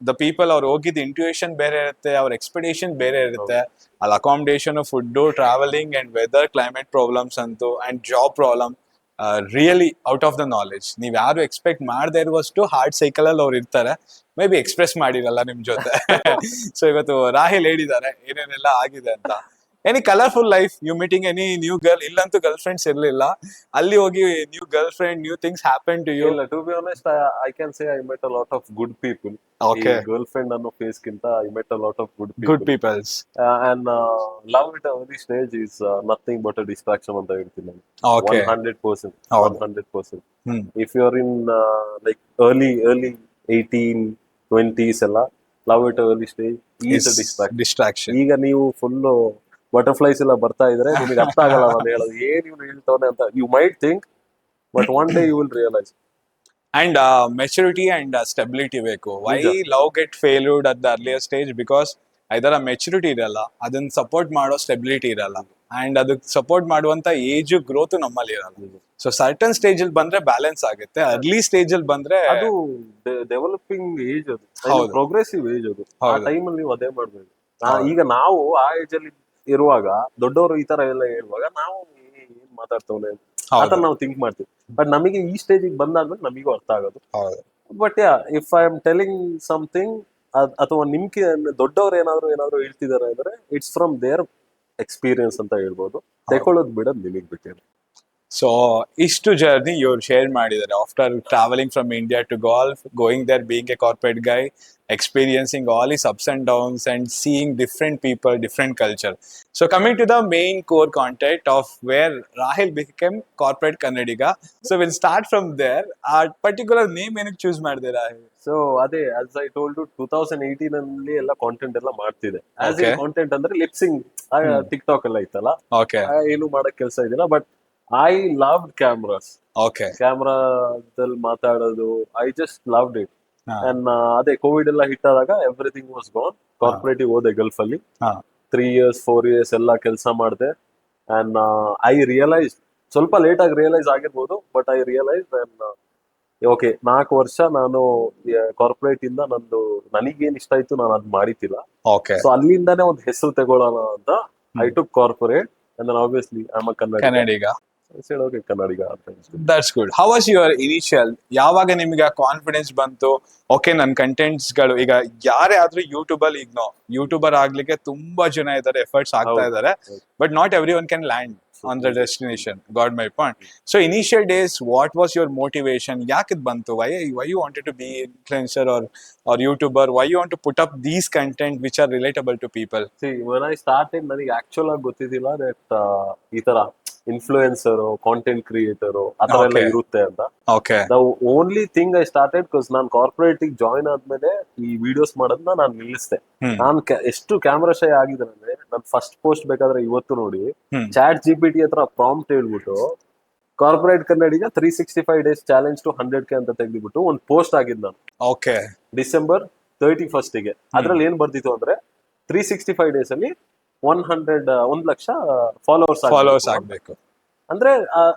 the people ಅವ್ರು ಹೋಗಿದ್ದ intuition ಬೇರೆ ಇರುತ್ತೆ, ಅವ್ರ expectation ಬೇರೆ ಇರುತ್ತೆ. ಅಲ್ಲಿ accommodation, food, travelling and weather, climate problems ಅಂತೂ, and job problem, really out of the knowledge. ನೀವ್ ಯಾರು ಎಕ್ಸ್ಪೆಕ್ಟ್ ಮಾಡದೇ ಇರುವಷ್ಟು ಹಾರ್ಡ್ ಸೈಕಲ್ ಅಲ್ಲಿ ಅವ್ರು ಇರ್ತಾರೆ. ಮೇ ಬಿ ಎಕ್ಸ್ಪ್ರೆಸ್ ಮಾಡಿರಲ್ಲ ನಿಮ್ ಜೊತೆ. ಸೊ ಇವತ್ತು ರಾಹಿಲ್ ಹೇಳಿದ್ದಾರೆ ಏನೇನೆಲ್ಲ ಆಗಿದೆ ಅಂತ. Any colourful life, you meeting any new girl? ಇಲ್ಲಂತೂ ಗರ್ಲ್ ಫ್ರೆಂಡ್ಸ್ ಇರ್ಲಿಲ್ಲ, ಅಲ್ಲಿ ಹೋಗಿ new girlfriend, new things happen to you? To be honest, I can say I met a lot of good people. Girlfriend ಅನ್ನೋ face ಗಿಂತ I met a lot of good peoples. And love it early stage is nothing but a distraction ಅಂತ ಹೇಳ್ತೀನಿ ನಾನು. 100%. 100%. If you are in like early 18, 20s ಎಲ್ಲ, love it early stage is a distraction. ಈಗ ನೀವು full butterflies ಎಲ್ಲ ಬರ್ತಾ ಇದ್ರೆ ನಿಮಗೆ ಅರ್ಥ ಆಗಲ್ಲ ನಾನು ಹೇಳೋದು ಏನ್ ಇವ್ನು ಹೇಳ್ತಾನೆ ಅಂತ. You might think, but one day you will realise. And maturity and stability ಬೇಕು. Why love get failured at the earlier stage? Because either maturity ಇರಲ್ಲ, ಅದನ್ನ ಸಪೋರ್ಟ್ ಮಾಡೋ ಸ್ಟೆಬಿಲಿಟಿ ಇರಲ್ಲ. ಅಂಡ್ ಅದಕ್ಕೆ ಸಪೋರ್ಟ್ ಮಾಡುವಂತ ಏಜ್ ಗ್ರೋತ್ ನಮ್ಮಲ್ಲಿ ಇರಲ್ಲ. ಸೊ ಸರ್ಟನ್ ಸ್ಟೇಜ್ ಅಲ್ಲಿ ಬಂದ್ರೆ ಬ್ಯಾಲೆನ್ಸ್ ಆಗುತ್ತೆ, ಅರ್ಲಿ ಸ್ಟೇಜ್ ಅಲ್ಲಿ ಬಂದ್ರೆ ಅದು ಡೆವಲಪಿಂಗ್ ಏಜ್, ಅದು ಹೌದು. ಪ್ರೋಗ್ರೆಸಿವ್ ಏಜ್ ಅದು. ಆ ಹೌದು. ಟೈಮ್ ಅಲ್ಲಿ ನೀವು ಅದೇ ಮಾಡ್ಬೇಕು. ಹೌದು. ಈಗ ನಾವು ಆ ಏಜ್ ಅಲ್ಲಿ ಇರುವಾಗ ದೊಡ್ಡವರು ಈ ತರ ಎಲ್ಲ ಹೇಳುವಾಗ ನಾವು ಏನ್ ಮಾತಾಡ್ತವ್ರೆ ಆತರ ನಾವು ಥಿಂಕ್ ಮಾಡ್ತೀವಿ. ಬಟ್ ನಮಗೆ ಈ ಸ್ಟೇಜಿಗೆ ಬಂದಾದ್ಮೇಲೆ ನಮಗೂ ಅರ್ಥ ಆಗೋದು. ಹೌದು. But if I am telling something, ಅಥವಾ ನಿಮ್ಗೆ ದೊಡ್ಡವ್ರು ಏನಾದ್ರು ಹೇಳ್ತಿದಾರೆ ಅಂದ್ರೆ ಇಟ್ಸ್ ಫ್ರಮ್ ದೇರ್ ಎಕ್ಸ್ಪೀರಿಯನ್ಸ್ ಅಂತ ಹೇಳ್ಬೋದು. ತಗೊಳ್ಳೋದು ಬಿಡೋದು ನಿಮಗೆ ಬಿಟ್ಟಿದೆ. ಸೊ ಇಷ್ಟು ಜರ್ನಿ ಇವ್ರು ಶೇರ್ ಮಾಡಿದ್ದಾರೆ after travelling from India to Gulf, going there, being a corporate guy, experiencing all his ups and downs and seeing different people, different culture. So coming to the main core content of where Rahil became corporate Kannadiga. So we'll start from there. A particular name ಏನಕ್ಕೆ choose ಮಾಡಿದೆ Rahil? So ಅದೇ as I told 2018 ಅಲ್ಲಿ ಎಲ್ಲ content ಎಲ್ಲ ಮಾಡ್ತಿದೆ. As A Okay. Content ಅಂದ್ರೆ lip sync tick talk ಎಲ್ಲ ಇತ್ತಲ್ಲ, Okay. ಏನು ಮಾಡಕ್ ಕೆಲಸ ಇದಿಲ್ಲ. But I loved cameras, Okay. ಕ್ಯಾಮ್ರಾದಲ್ಲಿ ಮಾತಾಡೋದು, ಐ ಜಸ್ಟ್ ಲವ್ಡ್ ಇಟ್. ಹಾ. ಅಂಡ್ ಅದೇ ಕೋವಿಡ್ ಎಲ್ಲ ಹಿಟ್ ಆದಾಗ ಎವ್ರಿಥಿಂಗ್ ವಾಸ್ ಗಾನ್. ಕಾರ್ಪೊರೇಟಿವ್ ಹೋದೆ ಗಲ್ಫ್ ಅಲ್ಲಿ, ಹಾ. 3 years 4 years ಎಲ್ಲ ಕೆಲಸ ಮಾಡಿದೆ. ಅಂಡ್ ಐ ರಿಯಲೈಸ್, ಸ್ವಲ್ಪ ಲೇಟ್ ಆಗಿ ರಿಯಲೈಸ್ ಆಗಿರ್ಬೋದು, ಬಟ್ ಐ ರಿಯಲೈಸ್ ಓಕೆ 4 ವರ್ಷ ನಾನು ಕಾರ್ಪೊರೇಟ್ ಇಂದ ನನಗೇನ್ ಇಷ್ಟ ಆಯ್ತು ನಾನು ಅದ್ ಮಾಡಿತಿಲ್ಲ. Okay. ಸೊ ಅಲ್ಲಿಂದಾನೇ ಒಂದು ಹೆಸರು ತಗೊಳ್ಳೋಣ ಅಂತ I took corporate. And then obviously I am a Kannadiga. Okay Kannadiga ಅಂತ ಅನ್ಸ್ತು. That's good. How was your initial? ಯಾವಾಗ ನಿಮ್ಗೆ ಆ ಕಾನ್ಫಿಡೆನ್ಸ್ ಬಂತು, ಓಕೆ ನನ್ನ ಕಂಟೆಂಟ್ಸ್ ಗಳು ಈಗ ಯಾರೇ ಆದ್ರೂ ಯೂಟ್ಯೂಬರ್ ಆಗ್ಲಿಕ್ಕೆ ತುಂಬಾ ಜನ ಇದ್ದಾರೆ, ಎಫರ್ಟ್ಸ್ ಆಗ್ತಾ ಹೌದು. ಇದ್ದಾರೆ, but not every one can land on the destination. Got my point. So initial days what was your motivation? ಯಾಕೆ ಇದು ಬಂತು? Why you wanted to be influencer or YouTuber? Why you want to put up these content which are relatable to people? when I started ನನಗೆ actual ಆಗಿ ಗೊತ್ತಿದ್ದಿಲ್ಲ that ಈ ತರ influencer, content creator ಆತರ ಎಲ್ಲ Okay. ಇರುತ್ತೆ ಅಂತ. Okay. The only thing I started because ನಾನು ಕಾರ್ಪೊರೇಟ್ ಜಾಯ್ನ್ ಆದ್ಮೇಲೆ ಈ ವಿಡಿಯೋಸ್ ಮಾಡೋದನ್ನ ನಾನು ನಿಲ್ಲಿಸ್ದೆ. ನಾನು ಎಷ್ಟು ಕ್ಯಾಮ್ರಾ ಶೈ ಆಗಿದ್ದೇನೆ ಅಂದ್ರೆ, ನಾನು ಫಸ್ಟ್ ಪೋಸ್ಟ್ ಬೇಕಾದ್ರೆ ಇವತ್ತು ನೋಡಿ, ಚಾಟ್ GPT ಹತ್ರ ಪ್ರಾಂಪ್ಟ್ ಹೇಳ್ಬಿಟ್ಟು corporate Kannadiga 365 days challenge to 100K ಅಂತ ತೆಗೆದ್ಬಿಟ್ಟು ಒಂದು ಪೋಸ್ಟ್ ಆಗಿದ್ದು ನಾನು ಓಕೆ. ಡಿಸೆಂಬರ್ 31st ಗೆ. ಅದ್ರಲ್ಲಿ ಏನ್ ಬರ್ತಿತ್ತು ಅಂದ್ರೆ 365 days ಅಲ್ಲಿ 1 ಲಕ್ಷ ಫಾಲೋವರ್ಸ್ ಆಗ್ಬೇಕು. ಅಂದ್ರೆ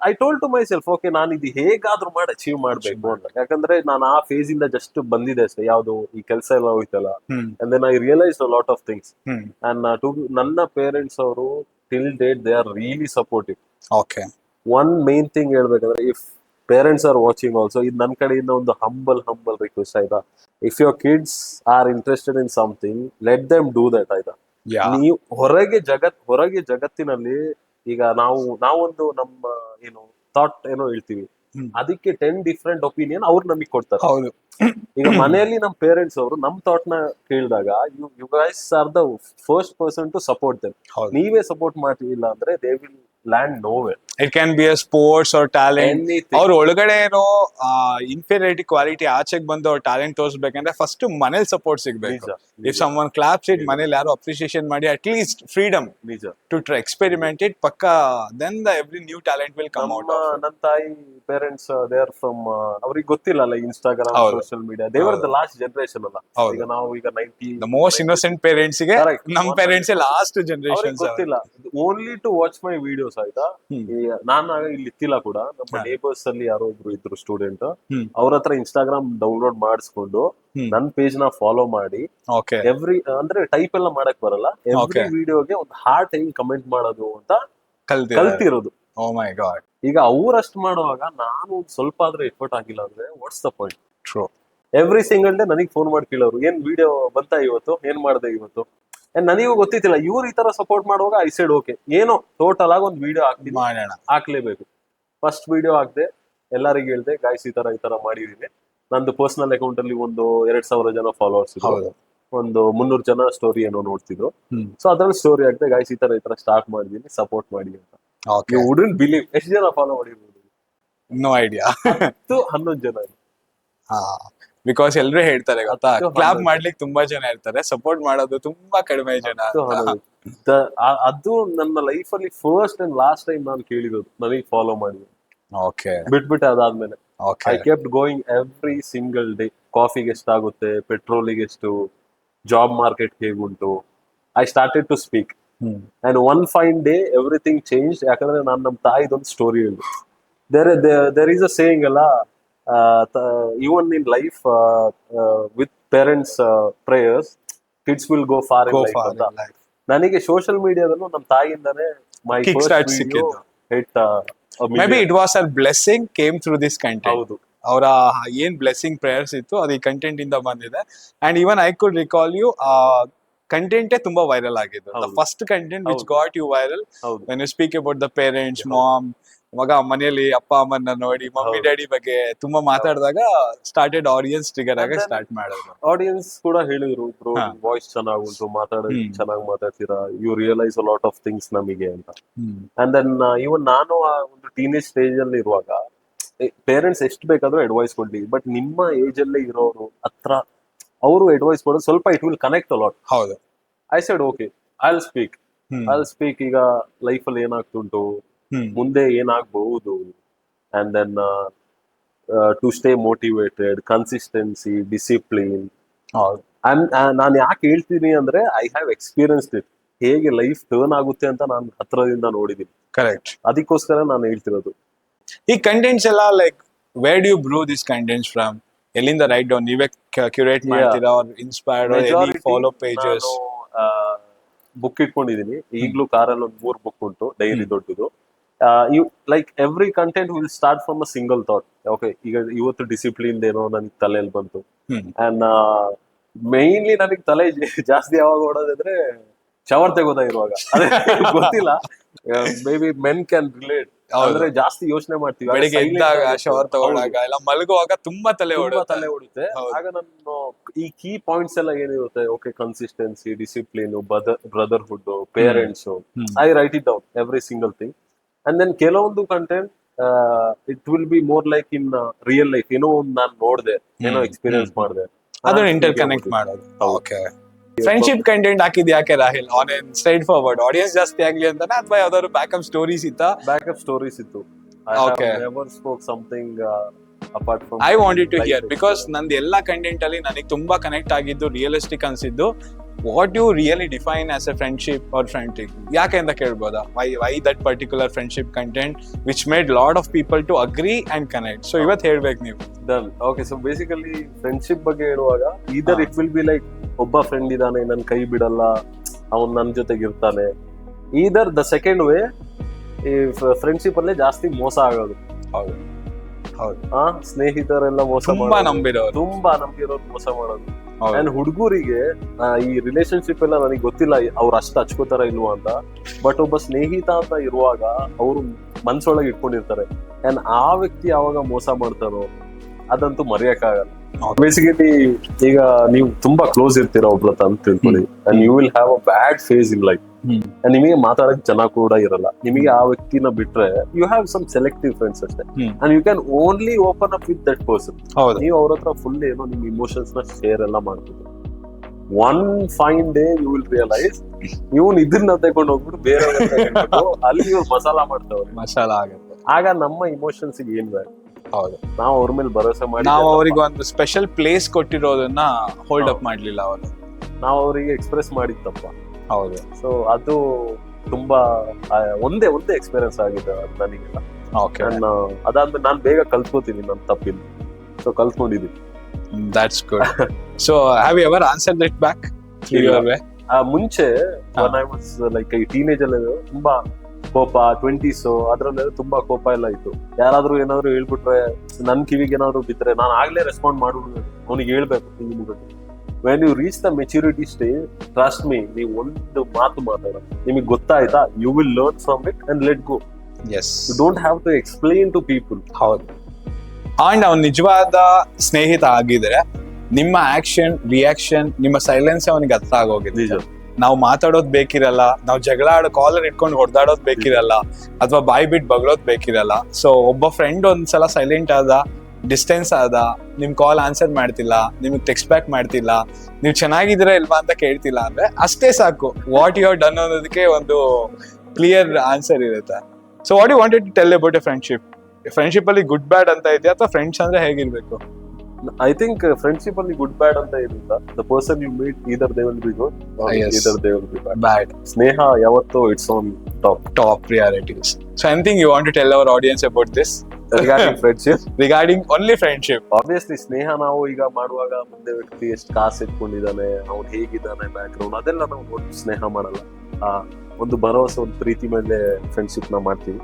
I told to myself, okay ನಾನು ಇದು ಹೇಗಾದ್ರೂ ಮಾಡಿ ಅಚೀವ್ ಮಾಡ್ಬೇಕು ಅಂತ. ಯಾಕಂದ್ರೆ ನಾನು ಆ ಫೇಸ್ ಇಂದ ಜಸ್ಟ್ ಬಂದಿದೆ ಅಷ್ಟೇ, ಯಾವ್ದು ಈ ಕೆಲಸ ಎಲ್ಲ ಹೋಯ್ತಲ್ಲ. And then I realise a lot of things. And ನನ್ನ ಪೇರೆಂಟ್ಸ್ ಅವರು till date they are really supportive. Okay. One main thing ಹೇಳ್ಬೇಕಂದ್ರೆ, if parents are watching also, ಇದು ನನ್ನ ಕಡೆಯಿಂದ ಒಂದು ಹಂಬಲ್ ರಿಕ್ವೆಸ್ಟ್ ಆಯ್ತಾ. If your kids are interested in something, let them do that ಆಯ್ತಾ. ನೀವು ಹೊರಗೆ ಜಗತ್ತಿನಲ್ಲಿ ಈಗ ನಾವೊಂದು ನಮ್ಮ ಏನು ಥಾಟ್ ಏನೋ ಹೇಳ್ತೀವಿ, ಅದಕ್ಕೆ 10 ಡಿಫ್ರೆಂಟ್ ಒಪಿನಿಯನ್ ಅವ್ರು ನಮಗೆ ಕೊಡ್ತಾರೆ. ಹೌದು. ಈಗ ಮನೆಯಲ್ಲಿ ನಮ್ಮ ಪೇರೆಂಟ್ಸ್ ಅವರು ನಮ್ ಥಾಟ್ ನ ಕೇಳಿದಾಗ, you guys are the first person to support them. ನೀವೇ ಸಪೋರ್ಟ್ ಮಾಡ್ತಿಲ್ಲ ಅಂದ್ರೆ they will land nowhere. It can be a sports or talent. Anything. ಅವ್ರ ಒಳಗಡೆ ಏನೋ ಇನ್ಫೀರಿಯಾರಿಟಿ ಕ್ವಾಲಿಟಿ ಆಚೆಗೆ ಬಂದು ಅವ್ರ ಟ್ಯಾಲೆಂಟ್ ತೋರಿಸ್ಬೇಕಂದ್ರೆ ಫಸ್ಟ್ ಮನೇಲಿ ಸಪೋರ್ಟ್ ಸಿಗ್ಬೇಕು. If someone claps it, ಮನೇಲಿ ಯಾರು ಅಪ್ರಿಸಿಯೇಷನ್ ಮಾಡಿ at least freedom to experiment it, ಪಕ್ಕಾ then the every new talent will come out. ನನ್ನ ತಾಯಿ ಪೇರೆಂಟ್ಸ್ ದೇ ಆರ್ ಫ್ರಮ್, ಅವ್ರಿಗೆ ಗೊತ್ತಿಲ್ಲ ಅಲ್ಲ Instagram, social media. They were the last generation ಅಲ್ಲ. ಈಗ ನಾವು ಈಗ 90 ದ ಮೋಸ್ಟ್ ಇನ್ನೋಸೆಂಟ್ ಪೇರೆಂಟ್ಸ್ ಗೆ Correct. ನಮ್ ಪೇರೆಂಟ್ಸ್ ಲಾಸ್ಟ್ ಜನರೇಷನ್ ಗೊತ್ತಿಲ್ಲ. Only to watch my videos ಆಯ್ತಾ. ನಾನು ಇಲ್ಲಿ ಇತ್ತಿಲ್ಲ ಕೂಡ, ನಮ್ಮ ನೇಬರ್ಸ್ ಅಲ್ಲಿ ಯಾರೋ ಒಬ್ರು ಇದ್ರು ಸ್ಟೂಡೆಂಟ್, ಅವ್ರ ಹತ್ರ ಇನ್ಸ್ಟಾಗ್ರಾಮ್ ಡೌನ್ಲೋಡ್ ಮಾಡಿಸ್ಕೊಂಡು ನನ್ ಪೇಜ್ ನ ಫಾಲೋ ಮಾಡಿ, ಓಕೆ, ಅಂದ್ರೆ ಟೈಪ್ ಎಲ್ಲ ಮಾಡಕ್ ಬರಲ್ಲ, ಎವ್ರಿ ವಿಡಿಯೋಗೆ ಒಂದು ಹಾರ್ಟ್ ಹೆಂಗ್ ಕಮೆಂಟ್ ಮಾಡೋದು ಅಂತ ಕಲ್ತಿರೋದು. ಓ ಮೈ ಗಾಡ್. ಈಗ ಅವ್ರಷ್ಟು ಮಾಡುವಾಗ ನಾನು ಸ್ವಲ್ಪ ಆದ್ರೆ ಎಫರ್ಟ್ ಆಗಿಲ್ಲ ಅಂದ್ರೆ what's the point? True. Every single day ನನಗೆ ಫೋನ್ ಮಾಡಿ ಕೇಳೋರು, ಏನ್ ವಿಡಿಯೋ ಬಂತ ಇವತ್ತು, ಏನ್ ಮಾಡ್ದೆ ಇವತ್ತು. ನನಗೂ ಗೊತ್ತಿತ್ತಿಲ್ಲ. ಇವ್ರು ಈ ತರ ಸಪೋರ್ಟ್ ಮಾಡುವಾಗ ಐ ಸೈಡ್ ಓಕೆ, ಏನೋ ಟೋಟಲ್ ಆಗಿ ಒಂದು ವಿಡಿಯೋ ಹಾಕ್ಲೇಬೇಕು. ಫಸ್ಟ್ ವಿಡಿಯೋ ಹಾಕ್ದೆ, ಎಲ್ಲರಿಗೂ ಹೇಳ್ದೆ, ಗಾಯ್ಸ್ ಈ ತರ ಮಾಡಿದೀನಿ. ನಂದು ಪರ್ಸನಲ್ ಅಕೌಂಟ್ ಅಲ್ಲಿ ಒಂದು 2000 ಜನ ಫಾಲೋವರ್ಸ್ ಇದ್ರು, ಒಂದು 300 ಜನ ಸ್ಟೋರಿ ಏನೋ ನೋಡ್ತಿದ್ರು. ಸೊ ಅದ್ರಲ್ಲಿ ಸ್ಟೋರಿ ಹಾಕ್ದೆ, ಗಾಯ್ಸ್ ಈ ತರ ಸ್ಟಾರ್ಟ್ ಮಾಡಿದೀನಿ, ಸಪೋರ್ಟ್ ಮಾಡಿ ಅಂತ. ಯು ವುಡಂಟ್ ಬಿಲೀವ್ ಎಷ್ಟು ಜನ ಫಾಲೋ ಮಾಡಿರ್ಬೋದು? No idea. 11 ಜನ. ಬಿಕಾಸ್ ಎಲ್ರು ಹೇಳ್ತಾರೆ ಗೊತ್ತಾ, ಕ್ಲಾಪ್ ಮಾಡ್ಲಿಕ್ಕೆ ತುಂಬಾ ಜನ ಇರ್ತಾರೆ, ಸಪೋರ್ಟ್ ಮಾಡೋದು ತುಂಬಾ ಕಡಿಮೆ ಜನ. ಅದು ನನ್ನ ಲೈಫ್ ಅಲ್ಲಿ ಫಸ್ಟ್ ಅಂಡ್ ಲಾಸ್ಟ್ ಟೈಮ್ ನಾನು ಕೇಳಿರೋದು, ನನಗೆ ಫಾಲೋ ಮಾಡಿ. ಓಕೆ. ಬಿಟ್ಬಿಟ್ಟೆ ಅದಾದ್ಮೇಲೆ I kept going every single day. ಕಾಫಿಗೆ ಎಷ್ಟಾಗುತ್ತೆ, ಪೆಟ್ರೋಲಿಗೆ ಎಷ್ಟು, ಜಾಬ್ ಮಾರ್ಕೆಟ್ ಹೇಗುಂಟು. I started to speak. And one fine day everything change. ಯಾಕಂದ್ರೆ ನಾನು ನಮ್ಮ ತಾಯಿದೊಂದು ಸ್ಟೋರಿ ಹೇಳಿದೆ. ದೇರ್ ಈಸ್ ಅ ಸೇಯಿಂಗ್ ಅಲ್ಲ, even in life with parents prayers kids will go far in life ಅಂತ. ನನಗೆ ಸೋಷಿಯಲ್ ಮೀಡಿಯಾದಲ್ಲೂ ನಮ್ಮ ತಾಯಿಯಿಂದಾನೇ my first video hit. Maybe it was a blessing came through this content. ಹೌದು, ಅವರ ಏನ್ blessing prayers ಇತ್ತು ಅದು ಈ ಕಂಟೆಂಟ್ ಇಂದ ಬಂದಿದೆ. And even I could recall you ಕಂಟೆಂಟೇ ತುಂಬಾ ವೈರಲ್ ಆಗಿದ್ದು. The first content which got you viral when you speak about the parents, mom, ಮಗ ಮನೆಯಲ್ಲಿ ಅಪ್ಪ ಅಮ್ಮನ ನೋಡಿ ಮಮ್ಮಿ ಡ್ಯಾಡಿ ಬಗ್ಗೆ ತುಂಬಾ ಮಾತಾಡಿದಾಗ ಸ್ಟಾರ್ಟೆಡ್ ಆಡಿಯನ್ಸ್ ಟ್ರಿಗರ್ ಆಗಿ ಸ್ಟಾರ್ಟ್ ಮಾಡಿದ್ರು. ಆಡಿಯನ್ಸ್ ಕೂಡ ಹೇಳಿದ್ರು, ಬ್ರೋ ವಾಯ್ಸ್ ಚೆನ್ನಾಗುಂಟು, ಮಾತಾಡೋದು ಚೆನ್ನಾಗಿ ಮಾತಾಡ್ತೀರಾ, you realise a lot of things ನಮಗೆ ಅಂತ. ಅಂಡ್ ದೆನ್ ಇವನ್ ನಾನು ಆ ಒಂದು ಟೀನೇಜ್ ಸ್ಟೇಜ್ ಅಲ್ಲಿ ಇರುವಾಗ ಪೇರೆಂಟ್ಸ್ ಎಷ್ಟು ಬೇಕಾದ್ರೂ ಅಡ್ವೈಸ್ ಕೊಡ್ಲಿ, ಬಟ್ ನಿಮ್ಮ ಏಜ್ ಅಲ್ಲೇ ಇರೋರು ಹತ್ರ ಅವರು ಅಡ್ವೈಸ್ ಕೊಡೋದು ಸ್ವಲ್ಪ it will connect a lot. ಹೌದು, I said okay, I will speak. ಈಗ ಲೈಫ್ ಅಲ್ಲಿ ಏನಾಗ್ತುಂಟು, ಮುಂದೆ ಏನಾಗಬಹುದು, and then to stay motivated, consistency, discipline. ನಾನು ಯಾಕೆ ಹೇಳ್ತೀನಿ ಅಂದ್ರೆ ಐ ಹ್ಯಾವ್ ಎಕ್ಸ್ಪೀರಿಯನ್ಸ್ಡ್ ಇಟ್. ಹೇಗೆ ಲೈಫ್ ಟರ್ನ್ ಆಗುತ್ತೆ ಅಂತ ನಾನು ಹತ್ರದಿಂದ ನೋಡಿದ್ದೀನಿ. ಕರೆಕ್ಟ್, ಅದಕ್ಕೋಸ್ಕರ ನಾನು ಹೇಳ್ತಿರೋದು. ಈ ಕಂಟೆಂಟ್ಸ್ ಎಲ್ಲ like where do you brew this contents from? ಎಲ್ಲಿಂದ ರೈಟ್ ಡೌನ್ ನೀವೇ ಕ್ಯೂರೇಟ್ ಮಾಡ್ತೀರಾ, or inspired, or any follow pages? Book ಇಟ್ಕೊಂಡಿದೀನಿ ಈಗಲೂ, ಕಾರಲ್ಲಿ ಒಂದು 3 ಬುಕ್ ಉಂಟು, ಡೈರಿ ದೊಡ್ಡದು. You like every content will start from a single thought. Okay, ಈಗ ಇವತ್ತು ಡಿಸಿಪ್ಲಿನ್ ಏನೋ ನನಗೆ ತಲೆಯಲ್ಲಿ ಬಂತು. ಅಂಡ್ ಮೈನ್ಲಿ ನನಗೆ ತಲೆ ಜಾಸ್ತಿ ಯಾವಾಗ ಓಡೋದಂದ್ರೆ ಶವರ್ ತೆಗೋದ ಇರುವಾಗ. ಗೊತ್ತಿಲ್ಲ, may be men can relate. ಅಂದ್ರೆ ಜಾಸ್ತಿ ಯೋಚನೆ ಮಾಡ್ತೀವಿ ಬೆಳಿಗ್ಗೆ ಎದ್ದಾಗ, ಶವರ್ ತಗೊಂಡಾಗ ಎಲ್ಲ ಮಲಗುವಾಗ ತುಂಬಾ ತಲೆ ಓಡುತ್ತೆ. ಆಗ ನಾನು ಈ ಕೀ ಪಾಯಿಂಟ್ಸ್ ಎಲ್ಲ ಏನಿರುತ್ತೆ, okay, consistency, discipline, brotherhood, parents, I write it down every single thing. And then ಕೆಲವೊಂದು content it will be more like in real life. ಏನೋ ಒಂದು ನಾನು ನೋಡಿದೆ, ಏನೋ ಎಕ್ಸ್ಪೀರಿಯನ್ಸ್ ಮಾಡಿದೆ, ಅದನ್ನ ಇಂಟರ್ ಕನೆಕ್ಟ್ ಮಾಡೋದು. ಓಕೆ, ಫ್ರೆಂಡ್ಶಿಪ್ ಕಂಟೆಂಟ್ ಹಾಕಿದ್ ಯಾಕೆ Rahil? On an straightforward audience ಜಾಸ್ತಿ ಆಗ್ಲಿ ಅಂತಾನೆ, ಅಥವಾ ಯಾವ್ದಾದ್ರು ಬ್ಯಾಕಪ್ ಸ್ಟೋರೀಸ್ ಇತ್ತಾ? ಬ್ಯಾಕಪ್ ಸ್ಟೋರೀಸ್ ಇತ್ತು. Okay. Never spoke something apart from. I wanted to hear because ನಂದು ಎಲ್ಲಾ ಕಂಟೆಂಟ್ ಅಲ್ಲಿ ನನಗೆ ತುಂಬಾ ಕನೆಕ್ಟ್ ಆಗಿದ್ದು, ರಿಯಲಿಸ್ಟಿಕ್ ಅನ್ಸಿದ್ದು, what you really define as a friendship or friendship ಯಾಕೆ ಅಂತ ಕೇಳ್ಬೋದಾ? Why that particular friendship content which made lot of people to agree and connect. So ಇವತ್ತು ಹೇಳ್ಬೇಕು ನೀವು. Done. Okay, so basically friendship ಬಗ್ಗೆ ಹೇಳುವಾಗ either it will be like ಒಬ್ಬ friend ಇದ್ದಾನೆ, ನನ್ ಕೈ ಬಿಡಲ್ಲ, ಅವನ್ ನನ್ ಜೊತೆಗೆ ಇರ್ತಾನೆ. ಈದರ್ ದ ಸೆಕೆಂಡ್ ವೇ, ಈ ಫ್ರೆಂಡ್ಶಿಪ್ ಅಲ್ಲೇ ಜಾಸ್ತಿ ಮೋಸ ಆಗೋದು. ಹೌದು ಹೌದು, ಸ್ನೇಹಿತರೆಲ್ಲ ಮೋಸ ತುಂಬಾ ನಂಬಿರೋರು ಮೋಸ ಮಾಡೋದು. ಅಂಡ್ ಹುಡುಗರಿಗೆ ಈ ರಿಲೇಶನ್ಶಿಪ್ ಎಲ್ಲ ನನಗೆ ಗೊತ್ತಿಲ್ಲ ಅವ್ರು ಅಷ್ಟು ಹಚ್ಕೋತಾರ ಇಲ್ವಾ ಅಂತ, ಬಟ್ ಒಬ್ಬ ಸ್ನೇಹಿತ ಅಂತ ಇರುವಾಗ ಅವರು ಮನ್ಸೊಳಗೆ ಇಟ್ಕೊಂಡಿರ್ತಾರೆ. ಅಂಡ್ ಆ ವ್ಯಕ್ತಿ ಯಾವಾಗ ಮೋಸ ಮಾಡ್ತಾರೋ ಅದಂತೂ ಮರೆಯಕ್ಕಾಗಲ್ಲ. ಬೇಸಿಕಲಿ ಈಗ ನೀವು ತುಂಬಾ ಕ್ಲೋಸ್ ಇರ್ತೀರಾ ಒಬ್ರ ಅಂತ ತಿಳ್ಕೊಳ್ಳಿ, and you will have a bad face in life. ನಿಮಗೆ ಮಾತಾಡಕ್ ಜನ ಕೂಡ ಇರಲ್ಲ. ನಿಮಗೆ ಆ ವ್ಯಕ್ತಿನ ಬಿಟ್ರೆ you have some selective friends ಅಷ್ಟೇ, and you can only open up with that person. ನೀವು ಅವ್ರ ಹತ್ರ ಫುಲ್ ಏನೋ ನಿಮ್ ಇಮೋಷನ್ಸ್ ನ ಶೇರ್ ಎಲ್ಲ ಮಾಡ್ತೀವಿ. One fine day you will realise ಇವನ್ ಇದನ್ನ ತಗೊಂಡು ಹೋಗ್ಬಿಟ್ಟು ಬೇರೆ ಅಲ್ಲಿ ಇವ್ರು ಮಸಾಲ ಮಾಡ್ತಾವ್ರೆ. ಮಸಾಲ ಆಗುತ್ತೆ. ಆಗ ನಮ್ಮ ಇಮೋಷನ್ಸ್ ಏನ್ ಬೇಡ. ಹೌದು, ನಾವು ಅವ್ರ ಮೇಲೆ ಭರೋಸೆ ಮಾಡಿ ನಾವು ಅವ್ರಿಗೆ ಒಂದು ಸ್ಪೆಷಲ್ ಪ್ಲೇಸ್ ಕೊಟ್ಟಿರೋದನ್ನ ಹೋಲ್ಡ್ ಅಪ್ ಮಾಡ್ಲಿಲ್ಲ ಅವರು. ನಾವು ಅವರಿಗೆ ಎಕ್ಸ್ಪ್ರೆಸ್ ಮಾಡಿತ್ತಪ್ಪ. ಹೌದು, ಸೊ ಅದು ತುಂಬಾ ಒಂದೇ ಎಕ್ಸ್ಪೀರಿಯನ್ಸ್ ಆಗಿದೆ ನನಗೆಲ್ಲ. ಅದಾದ್ಮೇಲೆ ನಾನು ಬೇಗ ಕಲ್ತ್ಕೋತೀನಿ ನನ್ನ ತಪ್ಪಿಲ್ಲ, ಸೊ ಕಲ್ತ್ಕೊಂಡಿದ್ದೀನಿ. That's good. So have you ever answered it back through your way? ಮುಂಚೆ ಐ ವಾಸ್ ಲೈಕ್ ಈ ಟೀನೇಜ್ ಅಲ್ಲಿ ತುಂಬಾ ಕೋಪ, 20s ಅದ್ರಲ್ಲೆಲ್ಲ ತುಂಬಾ ಕೋಪ ಎಲ್ಲ ಇತ್ತು. ಯಾರಾದ್ರೂ ಏನಾದ್ರು ಹೇಳ್ಬಿಟ್ರೆ, ನನ್ ಕಿವಿಗೆ ಏನಾದ್ರು ಬಿದ್ರೆ ನಾನು ಆಗ್ಲೇ ರೆಸ್ಪಾಂಡ್ ಮಾಡ್ಬಿಡ್ಬೇಕು, ಅವ್ನಿಗೆ ಹೇಳ್ಬೇಕು. When you reach the maturity stage, trust me, ನೀವು ಒಂದು ಮಾತು ಮಾತಾಡ, ನಿಮಗೆ ಗೊತ್ತಾಯ್ತಾ, you will learn from it and let go. Yes, you don't have to explain to people. ಹೌದು. ಅಂಡ್ ಅವ್ನು ನಿಜವಾದ ಸ್ನೇಹಿತ ಆಗಿದ್ರೆ ನಿಮ್ಮ ಆಕ್ಷನ್, ರಿಯಾಕ್ಷನ್, ನಿಮ್ಮ ಸೈಲೆನ್ಸ್ ಅವನಿಗೆ ಅರ್ಥ ಆಗೋಗಿದೆ. ನಾವು ಮಾತಾಡೋದ್ ಬೇಕಿರಲ್ಲ, ನಾವು ಜಗಳ ಆಡೋ ಕಾಲರ್ ಇಟ್ಕೊಂಡು ಹೊಡೆದಾಡೋದ್ ಬೇಕಿರಲ್ಲ, ಅಥವಾ ಬಾಯ್ ಬಿಟ್ಟು ಬಗ್ಳೋದ್ ಬೇಕಿರಲ್ಲ. ಸೊ ಒಬ್ಬ ಫ್ರೆಂಡ್ ಒಂದ್ಸಲ ಸೈಲೆಂಟ್ ಆದ, ಡಿಸ್ಟೆನ್ಸ್ ಆದ, ನಿಮ್ ಕಾಲ್ ಆನ್ಸರ್ ಮಾಡ್ತಿಲ್ಲ, ನಿಮ್ಗೆ ಟೆಕ್ಸ್ಟ್ ಬ್ಯಾಕ್ ಮಾಡ್ತಿಲ್ಲ, ನೀವು ಚೆನ್ನಾಗಿದ್ದೀರಾ ಇಲ್ವಾ ಅಂತ ಕೇಳ್ತಿಲ್ಲ ಅಂದ್ರೆ ಅಷ್ಟೇ ಸಾಕು. ವಾಟ್ ಯು ಹ್ಯಾವ್ ಡನ್ ಅನ್ನೋದಕ್ಕೆ ಒಂದು ಕ್ಲಿಯರ್ ಆನ್ಸರ್ ಇರುತ್ತೆ. So what you wanted to tell about a friendship? Friendship ಅಲ್ಲಿ ಗುಡ್ ಬ್ಯಾಡ್ ಅಂತ ಇದೆಯಾ, ಅಥವಾ ಫ್ರೆಂಡ್ಸ್ ಅಂದ್ರೆ ಹೇಗಿರ್ಬೇಕು? ಐ ಥಿಂಕ್ ಫ್ರೆಂಡ್ಶಿಪ್ ಅಲ್ಲಿ ಗುಡ್ ಬ್ಯಾಡ್ ಅಂತ ಏನಿಲ್ಲ. The person you meet either they will be good, Yes. Either they will be bad. Bad ಸ್ನೇಹ ಯಾವತ್ತೂ it's on top priorities. So anything you want to tell our audience about this regarding friendship. regarding only friendship? Obviously ಸ್ನೇಹ ನಾವು ಈಗ ಮಾಡುವಾಗ ಮುಂದೆ ವ್ಯಕ್ತಿ ಎಷ್ಟು ಕಾಸು ಇಟ್ಕೊಂಡಿದ್ದಾನೆ, ಅವ್ನು ಹೇಗಿದ್ದಾನೆ, ಬ್ಯಾಕ್ ಗ್ರೌಂಡ್ ಅದೆಲ್ಲ ನಾವು ನೋಡಿ ಸ್ನೇಹ ಮಾಡಲ್ಲ. ಒಂದು ಭರವಸೆ, ಒಂದು ಪ್ರೀತಿ ಮೇಲೆ ಫ್ರೆಂಡ್ಶಿಪ್ ನ ಮಾಡ್ತೀವಿ.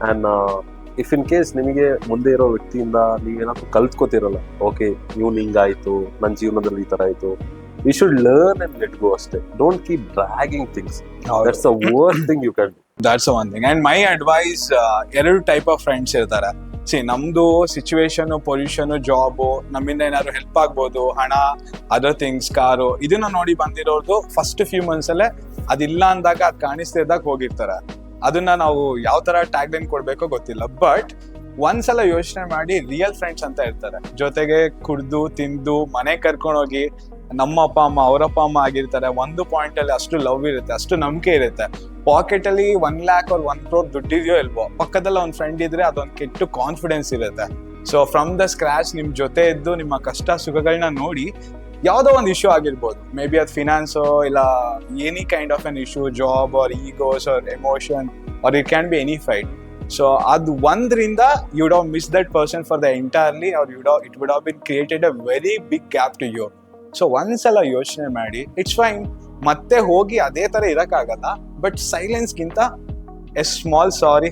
ಅಂಡ್ ಇಫ್ ಇನ್ ಕೇಸ್ ನಿಮಗೆ ಮುಂದೆ ಇರೋ ವ್ಯಕ್ತಿಯಿಂದ ನೀವೇನಾದ್ರು ಕಲ್ತ್ಕೋತಿರಲ್ಲ, ಓಕೆ ಇವ್ನು ಹಿಂಗಾಯ್ತು, ನನ್ನ ಜೀವನದಲ್ಲಿ ಈ ತರ ಆಯ್ತು, you should learn and let go ಅಷ್ಟೇ. Don't keep dragging things. That's the worst thing you can. That's the one thing. And my advice, ಎರಡು ಟೈಪ್ ಆಫ್ ಫ್ರೆಂಡ್ಸ್ ಇರ್ತಾರೆ. ನಮ್ದು ಸಿಚುವೇಶನ್, ಪೊಲ್ಯೂಷನ್, ಜಾಬ್, ನಮ್ಮಿಂದ ಏನಾದ್ರು ಹೆಲ್ಪ್ ಆಗ್ಬೋದು, ಹಣ, ಅದರ್ ಥಿಂಗ್ಸ್, ಕಾರು, ಇದನ್ನ ನೋಡಿ ಬಂದಿರೋದು ಫಸ್ಟ್ ಫ್ಯೂ ಮಂತ್ಸ್ ಅಲ್ಲೇ ಅದಿಲ್ಲ ಅಂದಾಗ ಅದ್ ಕಾಣಿಸ್ತಿದ್ದಾಗ ಹೋಗಿರ್ತಾರೆ. ಅದನ್ನ ನಾವು ಯಾವ ತರ ಟ್ಯಾಗ್ ಲೈನ್ ಕೊಡ್ಬೇಕೋ ಗೊತ್ತಿಲ್ಲ. ಬಟ್ ಒಂದ್ಸಲ ಯೋಚನೆ ಮಾಡಿ, ರಿಯಲ್ ಫ್ರೆಂಡ್ಸ್ ಅಂತ ಇರ್ತಾರೆ, ಜೊತೆಗೆ ಕುಡ್ದು ತಿಂದು ಮನೆ ಕರ್ಕೊಂಡೋಗಿ, ನಮ್ಮ ಅಪ್ಪ ಅಮ್ಮ ಅವರಪ್ಪ ಅಮ್ಮ ಆಗಿರ್ತಾರೆ. ಒಂದು ಪಾಯಿಂಟ್ ಅಲ್ಲಿ ಅಷ್ಟು ಲವ್ ಇರುತ್ತೆ, ಅಷ್ಟು ನಂಬಿಕೆ ಇರುತ್ತೆ. ಪಾಕೆಟ್ ಅಲ್ಲಿ 1 lakh or 1 crore ದುಡ್ಡಿದೆಯೋ ಇಲ್ವೋ, ಪಕ್ಕದಲ್ಲಿ ಒಂದು ಫ್ರೆಂಡ್ ಇದ್ರೆ ಅದೊಂದು ಕೆಟ್ಟು ಕಾನ್ಫಿಡೆನ್ಸ್ ಇರುತ್ತೆ. ಸೊ ಫ್ರಮ್ ದ ಸ್ಕ್ರಾಚ್ ನಿಮ್ ಜೊತೆ ಇದ್ದು ನಿಮ್ಮ ಕಷ್ಟ ಸುಖಗಳನ್ನ ನೋಡಿ, ಯಾವ್ದೋ ಒಂದು ಇಶ್ಯೂ ಆಗಿರ್ಬೋದು, ಮೇ ಬಿ ಅದು ಫಿನಾನ್ಸೋ ಇಲ್ಲ any kind of an issue, job or egos or emotion or it can be any fight. So ಅದು ಒಂದ್ರಿಂದ you would have miss that person for the entirely, or it would have been created a very big gap to you. So ಒಂದ್ಸಲ ಯೋಚನೆ ಮಾಡಿ, it's fine. ಮತ್ತೆ ಹೋಗಿ ಅದೇ ತರ ಇರಕ್ಕಾಗಲ್ಲ, ಬಟ್ ಸೈಲೆನ್ಸ್ಗಿಂತ a small sorry,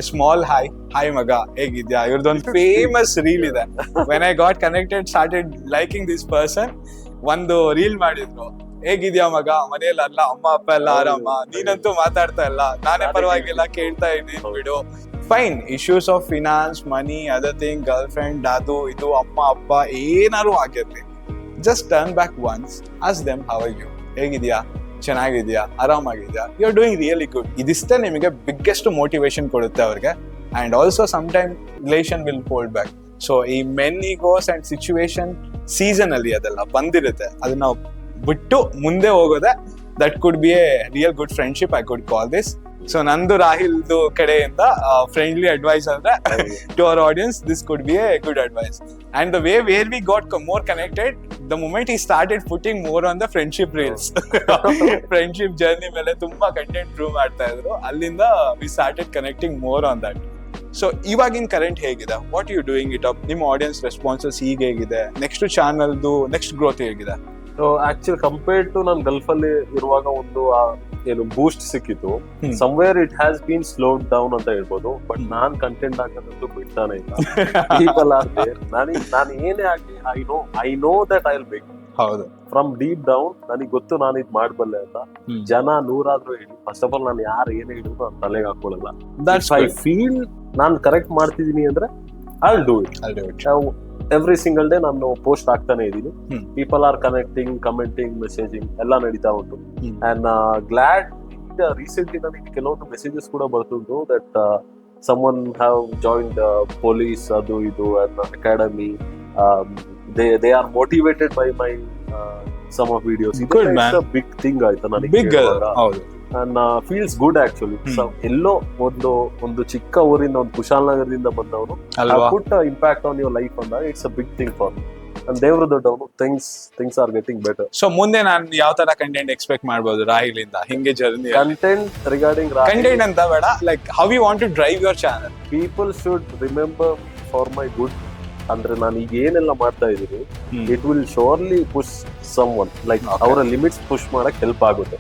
a small hi ಮಗ ಹೇಗಿದ್ಯಾ. ಇವ್ರದೊಂದು ಫೇಮಸ್ ರೀಲ್ ಇದೆ. When I got connected, started liking this person, ಒಂದು ರೀಲ್ ಮಾಡಿದ್ರು, ಹೇಗಿದ್ಯಾ ಮಗ, ಮನೇಲಿ ಅಲ್ಲ ಅಮ್ಮ ಅಪ್ಪ ಎಲ್ಲ ಆರಾಮ, ನೀನಂತೂ ಮಾತಾಡ್ತಾ ಇಲ್ಲ, ನಾನೇ ಪರವಾಗಿಲ್ಲ, ಕೇಳ್ತಾ ಇದ್ದೀನಿ ಬಿಡು. Fine, issues of finance, money, other thing, girl friend, ಅದು ಇದು, ಅಮ್ಮ ಅಪ್ಪ ಏನಾರು ಆಗಿರ್ಲಿ, just turn back once, ask them how are you, ಹೇಗಿದ್ಯಾ, ಚೆನ್ನಾಗಿದ್ಯಾ, ಆರಾಮಾಗಿದ್ಯಾ, you are doing really good. ಇದಿಷ್ಟೇ ನಿಮಗೆ ಬಿಗ್ಗೆಸ್ಟ್ ಮೋಟಿವೇಶನ್ ಕೊಡುತ್ತೆ ಅವ್ರಿಗೆ. And also some time relation will hold back. So ಈ men egos and situation season ಅಲ್ಲಿ ಅದೆಲ್ಲ ಬಂದಿರುತ್ತೆ, ಅದನ್ನ ಬಿಟ್ಟು ಮುಂದೆ ಹೋಗೋದೆ that could be a real good friendship, I could call this. So ನಂದು ರಾಹಿಲ್ದು ಕಡೆಯಿಂದ ಫ್ರೆಂಡ್ಲಿ ಅಡ್ವೈಸ್ ಅಂದ್ರೆ to our audience, this could be a good advice. And the way where we got more connected, the moment he started putting more on the friendship reels. Friendship journey ಮೇಲೆ ತುಂಬಾ content prove ಮಾಡ್ತಾ ಇದ್ರು, ಅಲ್ಲಿಂದ we started connecting more on that. So ಇವಾಗಿನ current ಹೇಗಿದೆ, what you doing it up, ನಿಮ್ಮ audience responses ಈಗ ಹೇಗಿದೆ, ನೆಕ್ಸ್ಟ್ ಚಾನಲ್ದು ನೆಕ್ಸ್ಟ್ ಗ್ರೋತ್ ಹೇಗಿದೆ? ಸೊ ಆಕ್ಚುಲಿ ಕಂಪೇರ್ಡ್ ಟು ನಾನು ಗಲ್ಫ್ ಅಲ್ಲಿ ಇರುವಾಗ ಒಂದು ಏನು ಬೂಸ್ಟ್ ಸಿಕ್ಕಿತ್ತು, somewhere it has been slowed down ಅಂತ ಹೇಳ್ಬೋದು. ಬಟ್ ನಾನ್ ಕಂಟೆಂಟ್ ಹಾಕೋದಂತೂ ಬಿಡ್ತಾನೆ ಇಲ್ಲ. People are there. ನಾನು ಏನೇ ಆಗ್ಲಿ, I know that I will make. ಹೌದು, ಫ್ರಮ್ ಡೀಪ್ ಡೌನ್ ನನಗೆ ಗೊತ್ತು ನಾನು ಇದು ಮಾಡಬಲ್ಲೆ ಅಂತ. ಜನ 100 ಹೇಳಿ, ಫಸ್ಟ್ ಆಫ್ ಆಲ್ ನಾನು ಯಾರು ಏನೇ ಹೇಳಿದ್ರು ನಾನು ತಲೆಗೆ ಹಾಕೊಳ್ಳಲ್ಲ. ಐ ಫೀಲ್ ನಾನು ಕರೆಕ್ಟ್ ಮಾಡ್ತಿದೀನಿ ಅಂದ್ರೆ I will do it. Every single day ನಾನು ಪೋಸ್ಟ್ ಆಗ್ತಾನೆ ಇದ್ದೀನಿ. People are connecting, commenting, messaging ಎಲ್ಲ ನಡೀತಾ ಉಂಟು. ಅಂಡ್ ಗ್ಲಾಡ್ ರೀಸೆಂಟ್ಲಿ ನನಗೆ ಕೆಲವೊಂದು ಮೆಸೇಜಸ್ ಕೂಡ ಬರ್ತಿದ್ದು that someone have joined police, adu idu, and academy. They are motivated by my some of videos. Good, man. It's a big thing ಆಯ್ತು ನನಗೆ. Big, ಹೌದು. And feels good actually. So ಎಲ್ಲೋ ಒಂದು ಚಿಕ್ಕ ಊರಿಂದ, ಒಂದು ಕುಶಾಲನಗರದಿಂದ ಬಂದವನು put impact on your life ಅಂದಾಗ it's a big thing for me. And ದೇವ್ರ ದೊಡ್ಡವನು, things are getting better. So ಮುಂದೆ ನಾನು ಯಾವ ತರ ಕಂಟೆಂಟ್ ಎಕ್ಸ್ಪೆಕ್ಟ್ ಮಾಡಬಹುದು ರಾಹಿಲ್ ಇಂದ, ಹಿಂಗೆ ಜರ್ನಿ ಕಂಟೆಂಟ್ ರಿಗಾರ್ಡಿಂಗ್ ಕಂಟೆಂಟ್ ಅಂತ ಬೇಡ, like how you want to drive your channel. People should remember for my good. ಅಂದ್ರೆ ನಾನು ಈಗ ಏನೆಲ್ಲ ಮಾಡ್ತಾ ಇದ್ದೀನಿ, it will surely push someone, like ಅವರ ಲಿಮಿಟ್ಸ್ ಪುಷ್ ಮಾಡಕ್ ಹೆಲ್ಪ್ ಆಗುತ್ತೆ.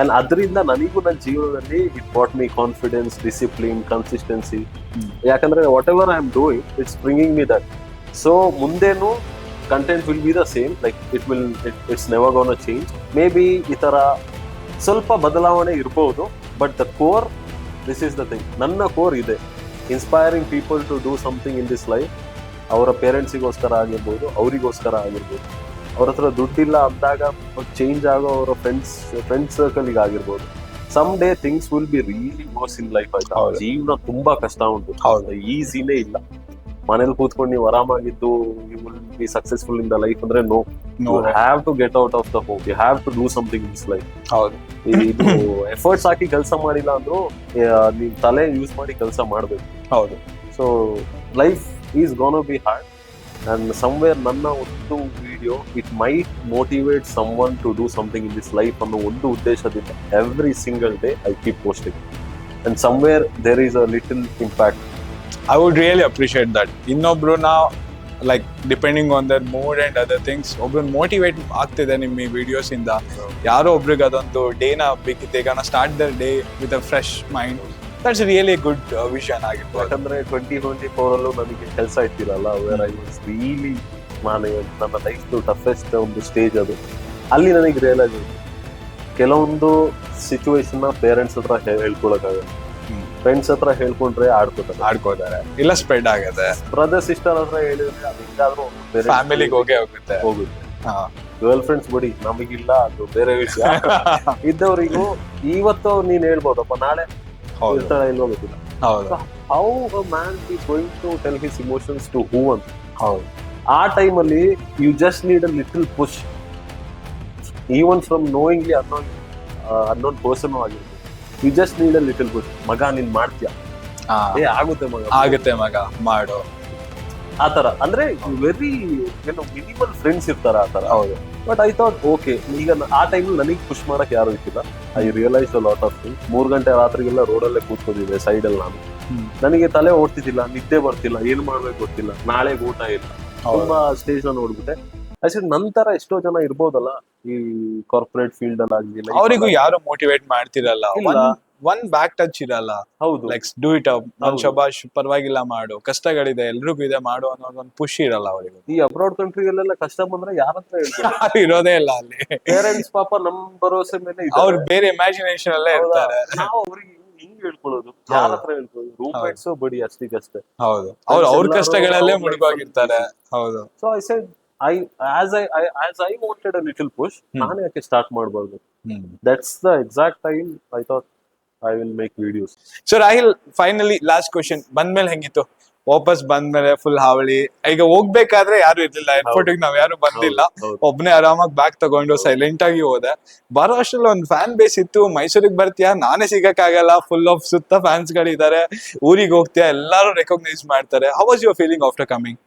ಅಂಡ್ ಅದರಿಂದ ನನಗೂ ನನ್ನ ಜೀವನದಲ್ಲಿ it bought me confidence, discipline, consistency. ಯಾಕಂದ್ರೆ whatever I am doing, it's bringing me that. So ಮುಂದೇನು content will be the same, like it's never gonna change. May be ಈ ತರ ಸ್ವಲ್ಪ ಬದಲಾವಣೆ ಇರ್ಬೋದು, but the core, this is the thing. ನನ್ನ core ಇದೆ, inspiring people to do something in this life. ಅವರ ಪೇರೆಂಟ್ಸಿಗೋಸ್ಕರ ಆಗಿರ್ಬೋದು, ಅವರಿಗೋಸ್ಕರ ಆಗಿರ್ಬೋದು, ಅವ್ರ ಹತ್ರ ದುಡ್ಡಿಲ್ಲ ಅಂದಾಗ ಚೇಂಜ್ ಆಗೋ ಅವರ ಫ್ರೆಂಡ್ಸ್ ಸರ್ಕಲ್ಗೆ ಆಗಿರ್ಬೋದು. Some day things will be really worse in life. ಆಯ್ತಾ, ಜೀವನ ತುಂಬಾ ಕಷ್ಟ ಉಂಟು, ಈಸಿನೇ ಇಲ್ಲ. ಮನೇಲಿ ಕೂತ್ಕೊಂಡು ನೀವು ಆರಾಮಾಗಿದ್ದು you will be successful in the life ಅಂದ್ರೆ no. You have to get out of the home. You have to do something in this life. ಹೌದು, ಇದು ಎಫರ್ಟ್ಸ್ ಹಾಕಿ ಕೆಲಸ ಮಾಡಿಲ್ಲ ಅಂದ್ರೂ ನೀವು ತಲೆ ಯೂಸ್ ಮಾಡಿ ಕೆಲಸ ಮಾಡ್ಬೇಕು. ಹೌದು. So life is gonna be hard, and somewhere ನನ್ನ ಒಂದು video it might motivate someone to do something in this life ಅನ್ನೋ ಒಂದು ಉದ್ದೇಶದಿಂದ every single day I keep posting and somewhere there is a little impact. I would really appreciate that. ಇನ್ನೊಬ್ರು ನಾವು like depending on their mood and other things ಒಬ್ರನ್ನ motivate ಆಗ್ತಿದೆ ನಿಮ್ಮ ಈ videos ಇಂದ. ಯಾರೋ ಒಬ್ರಿಗೆ ಅದೊಂದು ಡೇನ ಬೇಕಿತ್ತು start their day with a fresh mind. That's really good vision ಆಗಿತ್ತು. ಯಾಕಂದ್ರೆ 2024 ಅಲ್ಲೂ ನನಗೆ ಕೆಲಸ ಇಟ್ಟಿರಲ್ಲ, ವೇರ್ ಐ ವಾಸ್ ರಿಯಲಿ ನಾನು ನನ್ನ ಲೈಫ್ ಟಫೆಸ್ಟ್ ಒಂದು ಸ್ಟೇಜ್ ಅದು. ಅಲ್ಲಿ ನನಗೆ ರಿಯಲೈಸ್ ಆಯ್ತು ಕೆಲವೊಂದು ಸಿಚುವೇಶನ್ ಪೇರೆಂಟ್ಸ್ ಹತ್ರ ಹೇಳ್ಕೊಳಕ್ಕಾಗಲ್ಲ, ಫ್ರೆಂಡ್ಸ್ ಹತ್ರ ಹೇಳ್ಕೊಂಡ್ರೆ ಆಡ್ಕೋತಾರೆ, ಇಲ್ಲ ಸ್ಪ್ರೆಡ್ ಆಗುತ್ತೆ. ಬ್ರದರ್ ಸಿಸ್ಟರ್ ಹತ್ರ ಹೇಳಿದ್ರೆ ಅದು ಹಿಂಗಾದ್ರೂ ಫ್ಯಾಮಿಲಿಗೆ ಹೋಗುತ್ತೆ. ಗರ್ಲ್ ಫ್ರೆಂಡ್ಸ್ ಬಿಡಿ, ನಮಗಿಲ್ಲ, ಅದು ಬೇರೆ ವಿಷಯ. ಇದ್ದವರಿಗೂ ಇವತ್ತು ನೀನ್ ಹೇಳ್ಬೋದಪ್ಪ, ನಾಳೆ ಇರ್ತಾಳ ಇಲ್ವೋ ಗೊತ್ತಿಲ್ಲ. How a man is going to tell his emotions to who ಅಂತ. ಆ ಟೈಮಲ್ಲಿ you just need a little push, even from knowingly unknown person ಆಗಿರ್ಬೋದು. You just need a little push. ಮಗ ನೀನ್ ಮಾಡ್ತೀಯ, ಆಗುತ್ತೆ ಮಗ ಮಾಡು, ಆತರ. ಅಂದ್ರೆ ವೆರಿ ಮಿನಿಮಲ್ ಫ್ರೆಂಡ್ಸ್ ಇರ್ತಾರ ಆತರ. ಬಟ್ ಐ ಥಾಟ್ ಓಕೆ, ಈಗ ಆ ಟೈಮ್ ನನಗೆ ಪುಷ್ ಮಾಡಕ್ ಯಾರು ಇರ್ತಿಲ್ಲ. I realise a lot of things. 3 ಗಂಟೆ ರಾತ್ರಿಗೆಲ್ಲ ರೋಡಲ್ಲೇ ಕೂತ್ಕೊಂಡಿದ್ದೆ ಸೈಡ್ ಅಲ್ಲಿ. ನಾನು ನನಗೆ ತಲೆ ಓಡ್ತಿದ್ದಿಲ್ಲ, ನಿದ್ದೆ ಬರ್ತಿಲ್ಲ, ಏನ್ ಮಾಡ್ಬೇಕು ಗೊತ್ತಿಲ್ಲ, ನಾಳೆ ಊಟ ಇಲ್ಲ. ತುಂಬಾ ಸ್ಟೇಜ್ ನ ನೋಡ್ಬಿಟ್ಟೆ. ನಂತರ ಎಷ್ಟೋ ಜನ ಇರ್ಬೋದಲ್ಲ ಈ ಕಾರ್ಪೊರೇಟ್ ಫೀಲ್ಡ್ ಅಲ್ಲಿ ಆಗ್ಲಿ, ಅವರಿಗೂ ಯಾರು ಮೋಟಿವೇಟ್ ಮಾಡ್ತಿರಲ್ಲ, ಒನ್ ಬ್ಯಾಕ್ ಟಚ್ ಇರಲ್ಲ. ಹೌದು, ಲೈಕ್ ಡೂ ಇಟ್ ಅಪ್, ಶಬಾಷ್, ಪರವಾಗಿಲ್ಲ ಮಾಡು, ಕಷ್ಟಗಳಿದೆ ಎಲ್ರಿಗೂ ಇದೆ ಮಾಡು ಅನ್ನೋದು ಒಂದು ಪುಷ್ ಇರಲ್ಲ ಅವರಿಗೆ. ಈ ಅಬ್ರಾಡ್ ಕಂಟ್ರಿಗಳೆಲ್ಲ ಕಷ್ಟ ಬಂದ್ರೆ ಯಾರತ್ರ ಹೇಳ್ತಾರೆ, ಇರೋದೇ ಇಲ್ಲ ಅಲ್ಲಿ. ಪೇರೆಂಟ್ಸ್ ಪಾಪ ನಮ್ ಭರವಸೆ ಮೇಲೆ ಅವ್ರು ಬೇರೆ ಇಮ್ಯಾಜಿನೇಷನ್ ಅಲ್ಲೇ ಇರ್ತಾರೆ. ನಾವು ಅವ್ರಿಗೆ ಹಿಂಗ್ ಹೇಳ್ಕೊಳ್ಳೋದು, ಯಾರ ಹತ್ರ ಹೇಳ್ಕೊಳ್ಳೋದು, ರೂಮ್ಮೇಟ್ಸ್ ಬಡಿ ಅಷ್ಟಿಗಷ್ಟೇ. ಹೌದು, ಅವ್ರ ಕಷ್ಟಗಳಲ್ಲೇ ಮುಳುಗೋಗಿರ್ತಾರೆ. ಹೌದು. So I said as I wanted a little push, ನಾನು ಯಾಕೆ ಸ್ಟಾರ್ಟ್ ಮಾಡಬಾರ್ದು? That's the exact time I thought I will make videos. So Rahil, finally last question, ಬಂದ್ಮೇಲೆ ಹೆಂಗಿತ್ತು? ವಾಪಸ್ ಬಂದ್ಮೇಲೆ ಫುಲ್ ಹಾವಳಿ. ಈಗ ಹೋಗ್ಬೇಕಾದ್ರೆ ಯಾರು ಇರ್ಲಿಲ್ಲ, ಏರ್ಪೋರ್ಟ್ ನಾವ್ ಯಾರು ಬಂದಿಲ್ಲ, ಒಬ್ನೇ ಆರಾಮಾಗಿ ಬ್ಯಾಗ್ ತಗೊಂಡು ಸೈಲೆಂಟ್ ಆಗಿ ಹೋದೆ. ಬರೋ ಅಷ್ಟ್ರಲ್ಲಿ ಒಂದು ಫ್ಯಾನ್ ಬೇಸ್ ಇತ್ತು. ಮೈಸೂರಿಗೆ ಬರ್ತೀಯಾ, ನಾನೇ ಸಿಗಕ್ಕಾಗಲ್ಲ, ಫುಲ್ ಆಫ್ ಸುತ್ತ ಫ್ಯಾನ್ಸ್ ಗಳಿದ್ದಾರೆ. ಊರಿಗೆ ಹೋಗ್ತೀಯಾ, ಎಲ್ಲಾರು ರೆಕಗ್ನೈಸ್ ಮಾಡ್ತಾರೆ. How was your feeling after coming?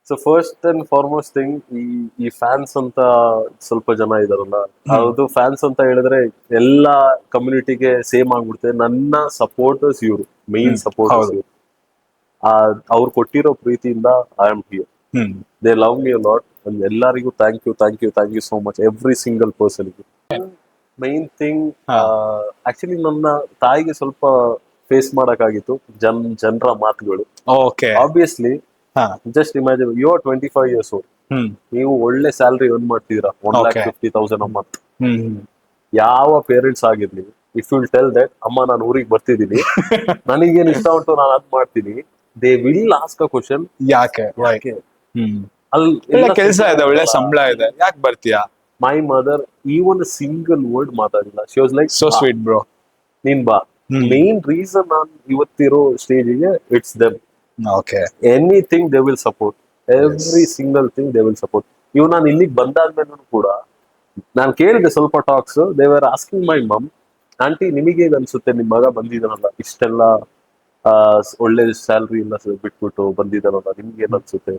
So first and foremost thing, ಈ ಫ್ಯಾನ್ಸ್ ಅಂತ ಸ್ವಲ್ಪ ಜನ ಇದಾರಲ್ಲ, ಅದು ಫ್ಯಾನ್ಸ್ ಅಂತ ಹೇಳಿದ್ರೆ ಎಲ್ಲಾ ಕಮ್ಯುನಿಟಿಗೆ ಸೇಮ್ ಆಗ್ಬಿಡುತ್ತೆ. ನನ್ನ ಸಪೋರ್ಟರ್ಸ್ ಇವರು, ಮೇನ್ ಸಪೋರ್ಟರ್ಸ್ ಇವರು. ಅವ್ರು ಕೊಟ್ಟಿರೋ ಪ್ರೀತಿಯಿಂದ I am here. They love me a lot. ಎಲ್ಲರಿಗೂ thank you so much, every single person. Main thing, actually ನನ್ನ ತಾಯಿಗೆ ಸ್ವಲ್ಪ ಫೇಸ್ ಮಾಡಕ್ಕಾಗಿತ್ತು ಜನರ ಮಾತುಗಳು. Obviously, just imagine, you are 25 years old. ನೀವು ಒಳ್ಳೆ ಸ್ಯಾಲರಿ ಅರ್ನ್ ಮಾಡ್ತಿದ್ದೀರಾ, 1,50,000 a month. ಯಾವ ಪೇರೆಂಟ್ಸ್ ಆಗಿರ್ಲಿ, ಇಫ್ ಯು ಟೆಲ್ ದಟ್ ಅಮ್ಮ ನಾನು ಊರಿಗೆ ಬರ್ತಿದ್ದೀನಿ, ನನಗೇನ್ ಇಷ್ಟ ಉಂಟು ನಾನು ಅದ್ ಮಾಡ್ತೀನಿ, they will ask a question, ಯಾಕೆ ಅಲ್ಲಿ ಕೆಲಸ ಇದೆ, ಒಳ್ಳೆ ಸಂಬಳ ಇದೆ, ಯಾಕೆ ಬರ್ತೀಯಾ? My mother even single word ಮಾತಾಡಿಲ್ಲ. She was like so sweet bro, ನೀನ್ ಬಾ. ಮೇನ್ ರೀಸನ್ ನಾನು ಇವತ್ತಿರೋ ಸ್ಟೇಜಿಗೆ it's them. Okay. Anything they will support. Every single thing they will support. ಇವ್ ನಾನು ಇಲ್ಲಿಗೆ ಬಂದಾದ್ಮೇಲೆ ಕೂಡ ನಾನು ಕೇಳಿದೆ ಸ್ವಲ್ಪ talks. They were asking my mum, aunty ನಿಮಗೆ ಅನ್ಸುತ್ತೆ ನಿಮ್ ಮಗ ಬಂದಿದ್ದಾನಲ್ಲ, ಇಷ್ಟೆಲ್ಲ ಒಳ್ಳೆ ಸ್ಯಾಲ್ರಿ ಎಲ್ಲ ಬಿಟ್ಬಿಟ್ಟು ಬಂದಿದ್ದಾನಲ್ಲ, ನಿಮ್ಗೆ ಏನ್ ಅನ್ಸುತ್ತೆ?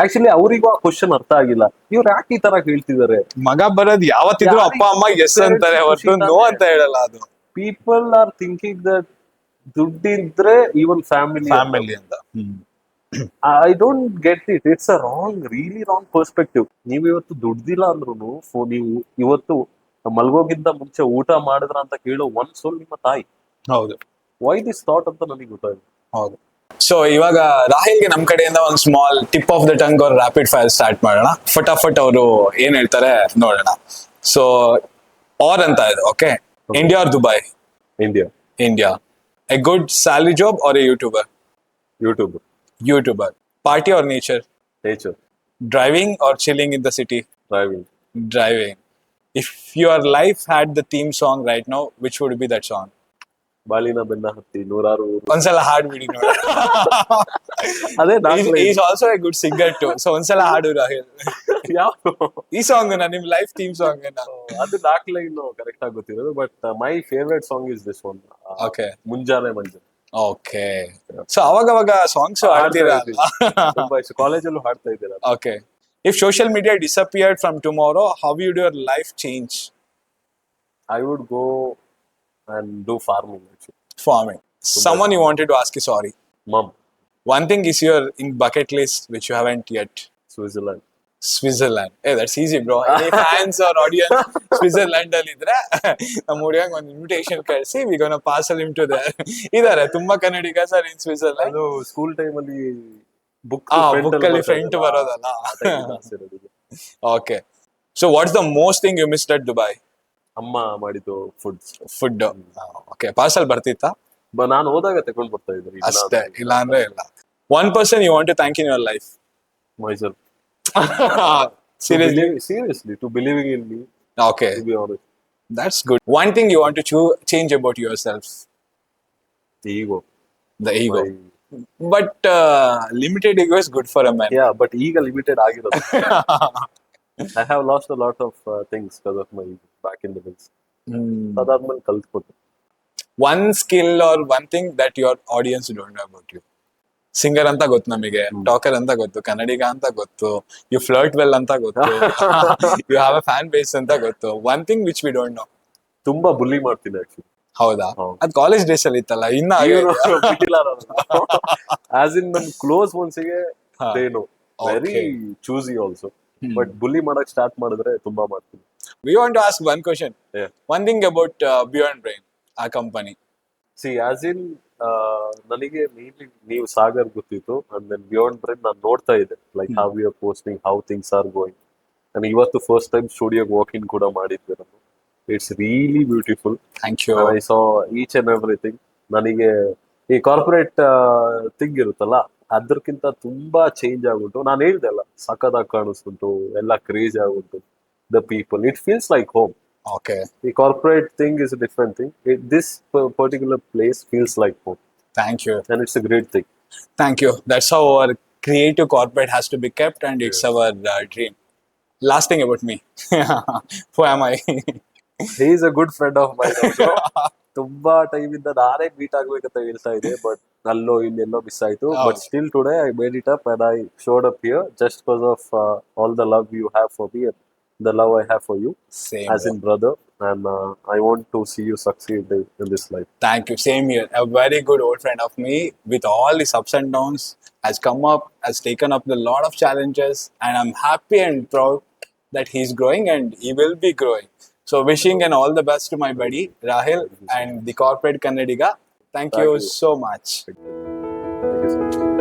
ಆಕ್ಚುಲಿ ಅವರಿಗೂ ಆ ಕ್ವಶನ್ ಅರ್ಥ ಆಗಿಲ್ಲ. ಇವ್ರು ಯಾಕೆ ಈ ತರ ಕೇಳ್ತಿದ್ದಾರೆ? ಮಗ ಬರೋದು ಯಾವತ್ತಿದ್ರು ಅಪ್ಪ ಅಮ್ಮ ಎಸ್ ಅಂತಾರೆ, ಹೊರತು ನೋ ಅಂತ ಹೇಳಲ್ಲ. ಅದು ಪೀಪಲ್ ಆರ್ ಥಿಂಕಿಂಗ್ ದಟ್ ದುಡ್ಡಿದ್ರೆ ಈವನ್ ಫ್ಯಾಮಿಲಿ ಅಂತ. I don't get it. It's a really wrong perspective. ನೀವು ಇವತ್ತು ದುಡ್ದಿಲ್ಲ ಅಂದ್ರೂ ನೀವು ಇವತ್ತು ಮಲ್ಗೋಗಿಂತ ಮುಂಚೆ ಊಟ ಮಾಡಿದ್ರ ಅಂತ ಕೇಳೋ ಒಂದ್ ಸೋಲ್ ನಿಮ್ಮ ತಾಯಿ. ಹೌದು. ವೈ ದಿಸ್ ಥಾಟ್ ಅಂತ ನನಗೆ ಗೊತ್ತಾಯ್ತು. ಹೌದು. ಸೊ ಇವಾಗ ರಾಹಿಲ್ಗೆ ನಮ್ ಕಡೆಯಿಂದ ಒಂದು small tip of the tongue ಅವ್ರ ರ್ಯಾಪಿಡ್ ಫೈರ್ ಸ್ಟಾರ್ಟ್ ಮಾಡೋಣ. ಫಟಾಫಟ್ ಅವರು ಏನ್ ಹೇಳ್ತಾರೆ ನೋಡೋಣ. ಸೊ ಆರ್ ಅಂತ ಇದೆ. Okay, India or Dubai? India. A good salary job or a YouTuber? YouTuber. Party or nature? Nature. Driving or chilling in the city? Driving. If your life had the theme song right now, which would be that song? ಬಾಲಿನ ಬೆನ್ನ ಹತ್ತಿ ನೂರಾರು ಒಂದ್ಸಲ ಹಾಡ್ಬಿಡಿ ನೋಡಿ. ಅದೇ is also a good singer too. So ಒಂದ್ಸಲ ಹಾಡು ರಾಹುಲ್. ಈ ಸಾಂಗ್ ನಿಮ್ ಲೈಫ್ ಥೀಮ್ ಸಾಂಗ್ ಅದು 4 ಲೈನ್ ಕರೆಕ್ಟ್ ಆಗಿ ಗೊತ್ತಿರೋದು. But my favourite song is this one. Okay, Munjane Manju. Okay. So ಅವಾಗ ಸಾಂಗ್ಸ್ ಹಾಡ್ತಾ ಹಾಡ್ತೀರಾ? ತುಂಬಾ ಇಷ್ಟ, ಕಾಲೇಜಲ್ಲೂ ಹಾಡ್ತಾ ಇದ್ದೆ ನಾನು. Okay. If social media disappeared from tomorrow, how would your life change? I would go and do farming actually. Farming. Someone you wanted to ask you sorry. Hmm, One thing is your in bucket list which you haven't yet. Switzerland. Switzerland. Hey, that's easy, bro. Any fans or audience Switzerland ಅಲ್ಲಿ ಇದ್ರೆ ನಮ್ಮ ಹುಡುಗಂಗೆ ಒಂದು invitation ಕಳಿಸಿ we gonna parcel him to there. ಇದಾರೆ ತುಂಬಾ Kannadiga sir in Switzerland. ಅದು school time ಅಲ್ಲಿ book book ಅಲ್ಲಿ ಫ್ರಂಟ್ ಬರೋದಲ್ಲ. Okay. So what's the most thing you missed at Dubai? ಅಮ್ಮ ಮಾಡಿದ್ದು ಫುಡ್. ಓಕೆ. ಪಾರ್ಸಲ್ ಬರ್ತಿತ್ತಾ? ನಾನು ಹೋದಾಗ ತಗೊಂಡ್ ಬರ್ತಾ ಇದ್ದೆ. ಅಷ್ಟೇ, ಇಲ್ಲ ಅಂದ್ರೆ ಇಲ್ಲ. One person you want to thank in your life? Myself. Seriously? Seriously, to believing in me, Okay, to be honest. that's good. One thing you want to change about yourself? The ego. The ego. My- But limited ego is good for a man. yeah, but ಈಗ limited ಆಗಿರೋದು. I have lost a lot of things because of my ego back in the days. ಅದಾದ್ಮೇಲೆ ಕಲ್ತ್ಕೊಟ್ಟು. One skill or one thing that your audience don't know about you. Singer ಅಂತ ಗೊತ್ತು ನಮಗೆ, ಟಾಕರ್ ಅಂತ ಗೊತ್ತು, ಕನ್ನಡಿಗ ಅಂತ ಗೊತ್ತು, ಯು ಫ್ಲರ್ಟ್ ವೆಲ್ ಅಂತ ಗೊತ್ತು, you have a fan base ಅಂತ ಗೊತ್ತು. One thing which we don't know. ತುಂಬಾ ಬುಲ್ಲಿ ಮಾಡ್ತೀನಿ ಆಕ್ಚುಲಿ. ಹೌದಾ? ಹೌದು. ಅದ್ ಕಾಲೇಜ್ ಡೇಸ್ ಅಲ್ಲಿ ಇತ್ತಲ್ಲ, ಇನ್ನ ಆಸ್ ಇನ್ ನನ್ ಕ್ಲೋಸ್ ಒನ್ಸಿಗೆ they know very Okay. Choosy also, but bully ಮಾಡಕ್ ಸ್ಟಾರ್ಟ್ ಮಾಡಿದ್ರೆ ತುಂಬಾ ಮಾಡ್ತೀನಿ. We want to ask one question. Yeah. One thing about Beyond Brain, our company. C as in ನನಗೆ ಮೇನ್ಲಿ ನೀವು ಸಾಗರ್ ಗೊತ್ತಿತ್ತು, ಅಂಡ್ ದೆನ್ ಬಿಯಾಂಡ್ ಬ್ರೈನ್ ನಾನು ನೋಡ್ತಾ ಇದ್ದೆ like how you are posting, how things are going. ನಾನು ಇವತ್ತು first time ಸ್ಟುಡಿಯೋಗೆ walk in ಕೂಡ ಮಾಡಿದ್ದೆ ನಾನು. It's really beautiful. Thank you. I saw each and everything. ನನಗೆ ಈ ಕಾರ್ಪೊರೇಟ್ ಥಿಂಗ್ ಇರುತ್ತಲ್ಲ ಅದಕ್ಕಿಂತ ತುಂಬಾ ಚೇಂಜ್ ಆಗ್ಬಿಟ್ಟು, ನಾನು ಹೇಳ್ದೆ ಅಲ್ಲ ಸಖತ್ತಾಗಿ ಕಾಣಿಸ್ಬಿಟ್ಟು ಎಲ್ಲ ಕ್ರೇಜ್ ಆಗ್ಬಿಟ್ಟು the people, it feels like home. Okay. The corporate thing is a different thing. This particular place feels like home, Thank you. and it's a great thing. Thank you. That's how our creative corporate has to be kept, and it's our dream. Last thing about me. Who am I? He is a good friend of mine also. ತುಂಬಾ time ಇಂದ ನಾನೇ meet ಆಗ್ಬೇಕಂತ ಹೇಳ್ತಾ ಇದೆ, but ಅಲ್ಲೋ ಇನ್ನೆಲ್ಲೋ miss ಆಯ್ತು. But still today I made it up and I showed up here just because of all the love you have for me, the love I have for you Same. as in brother, and I want to see you succeed in this life. Thank you. Same here. A very good old friend of me, with all his ups and downs, has come up, has taken up a lot of challenges, and I'm happy and proud that he's growing and he will be growing. So wishing and all the best to my buddy Rahil and the corporate Kannadiga. Thank you you. so much. Thank you so much.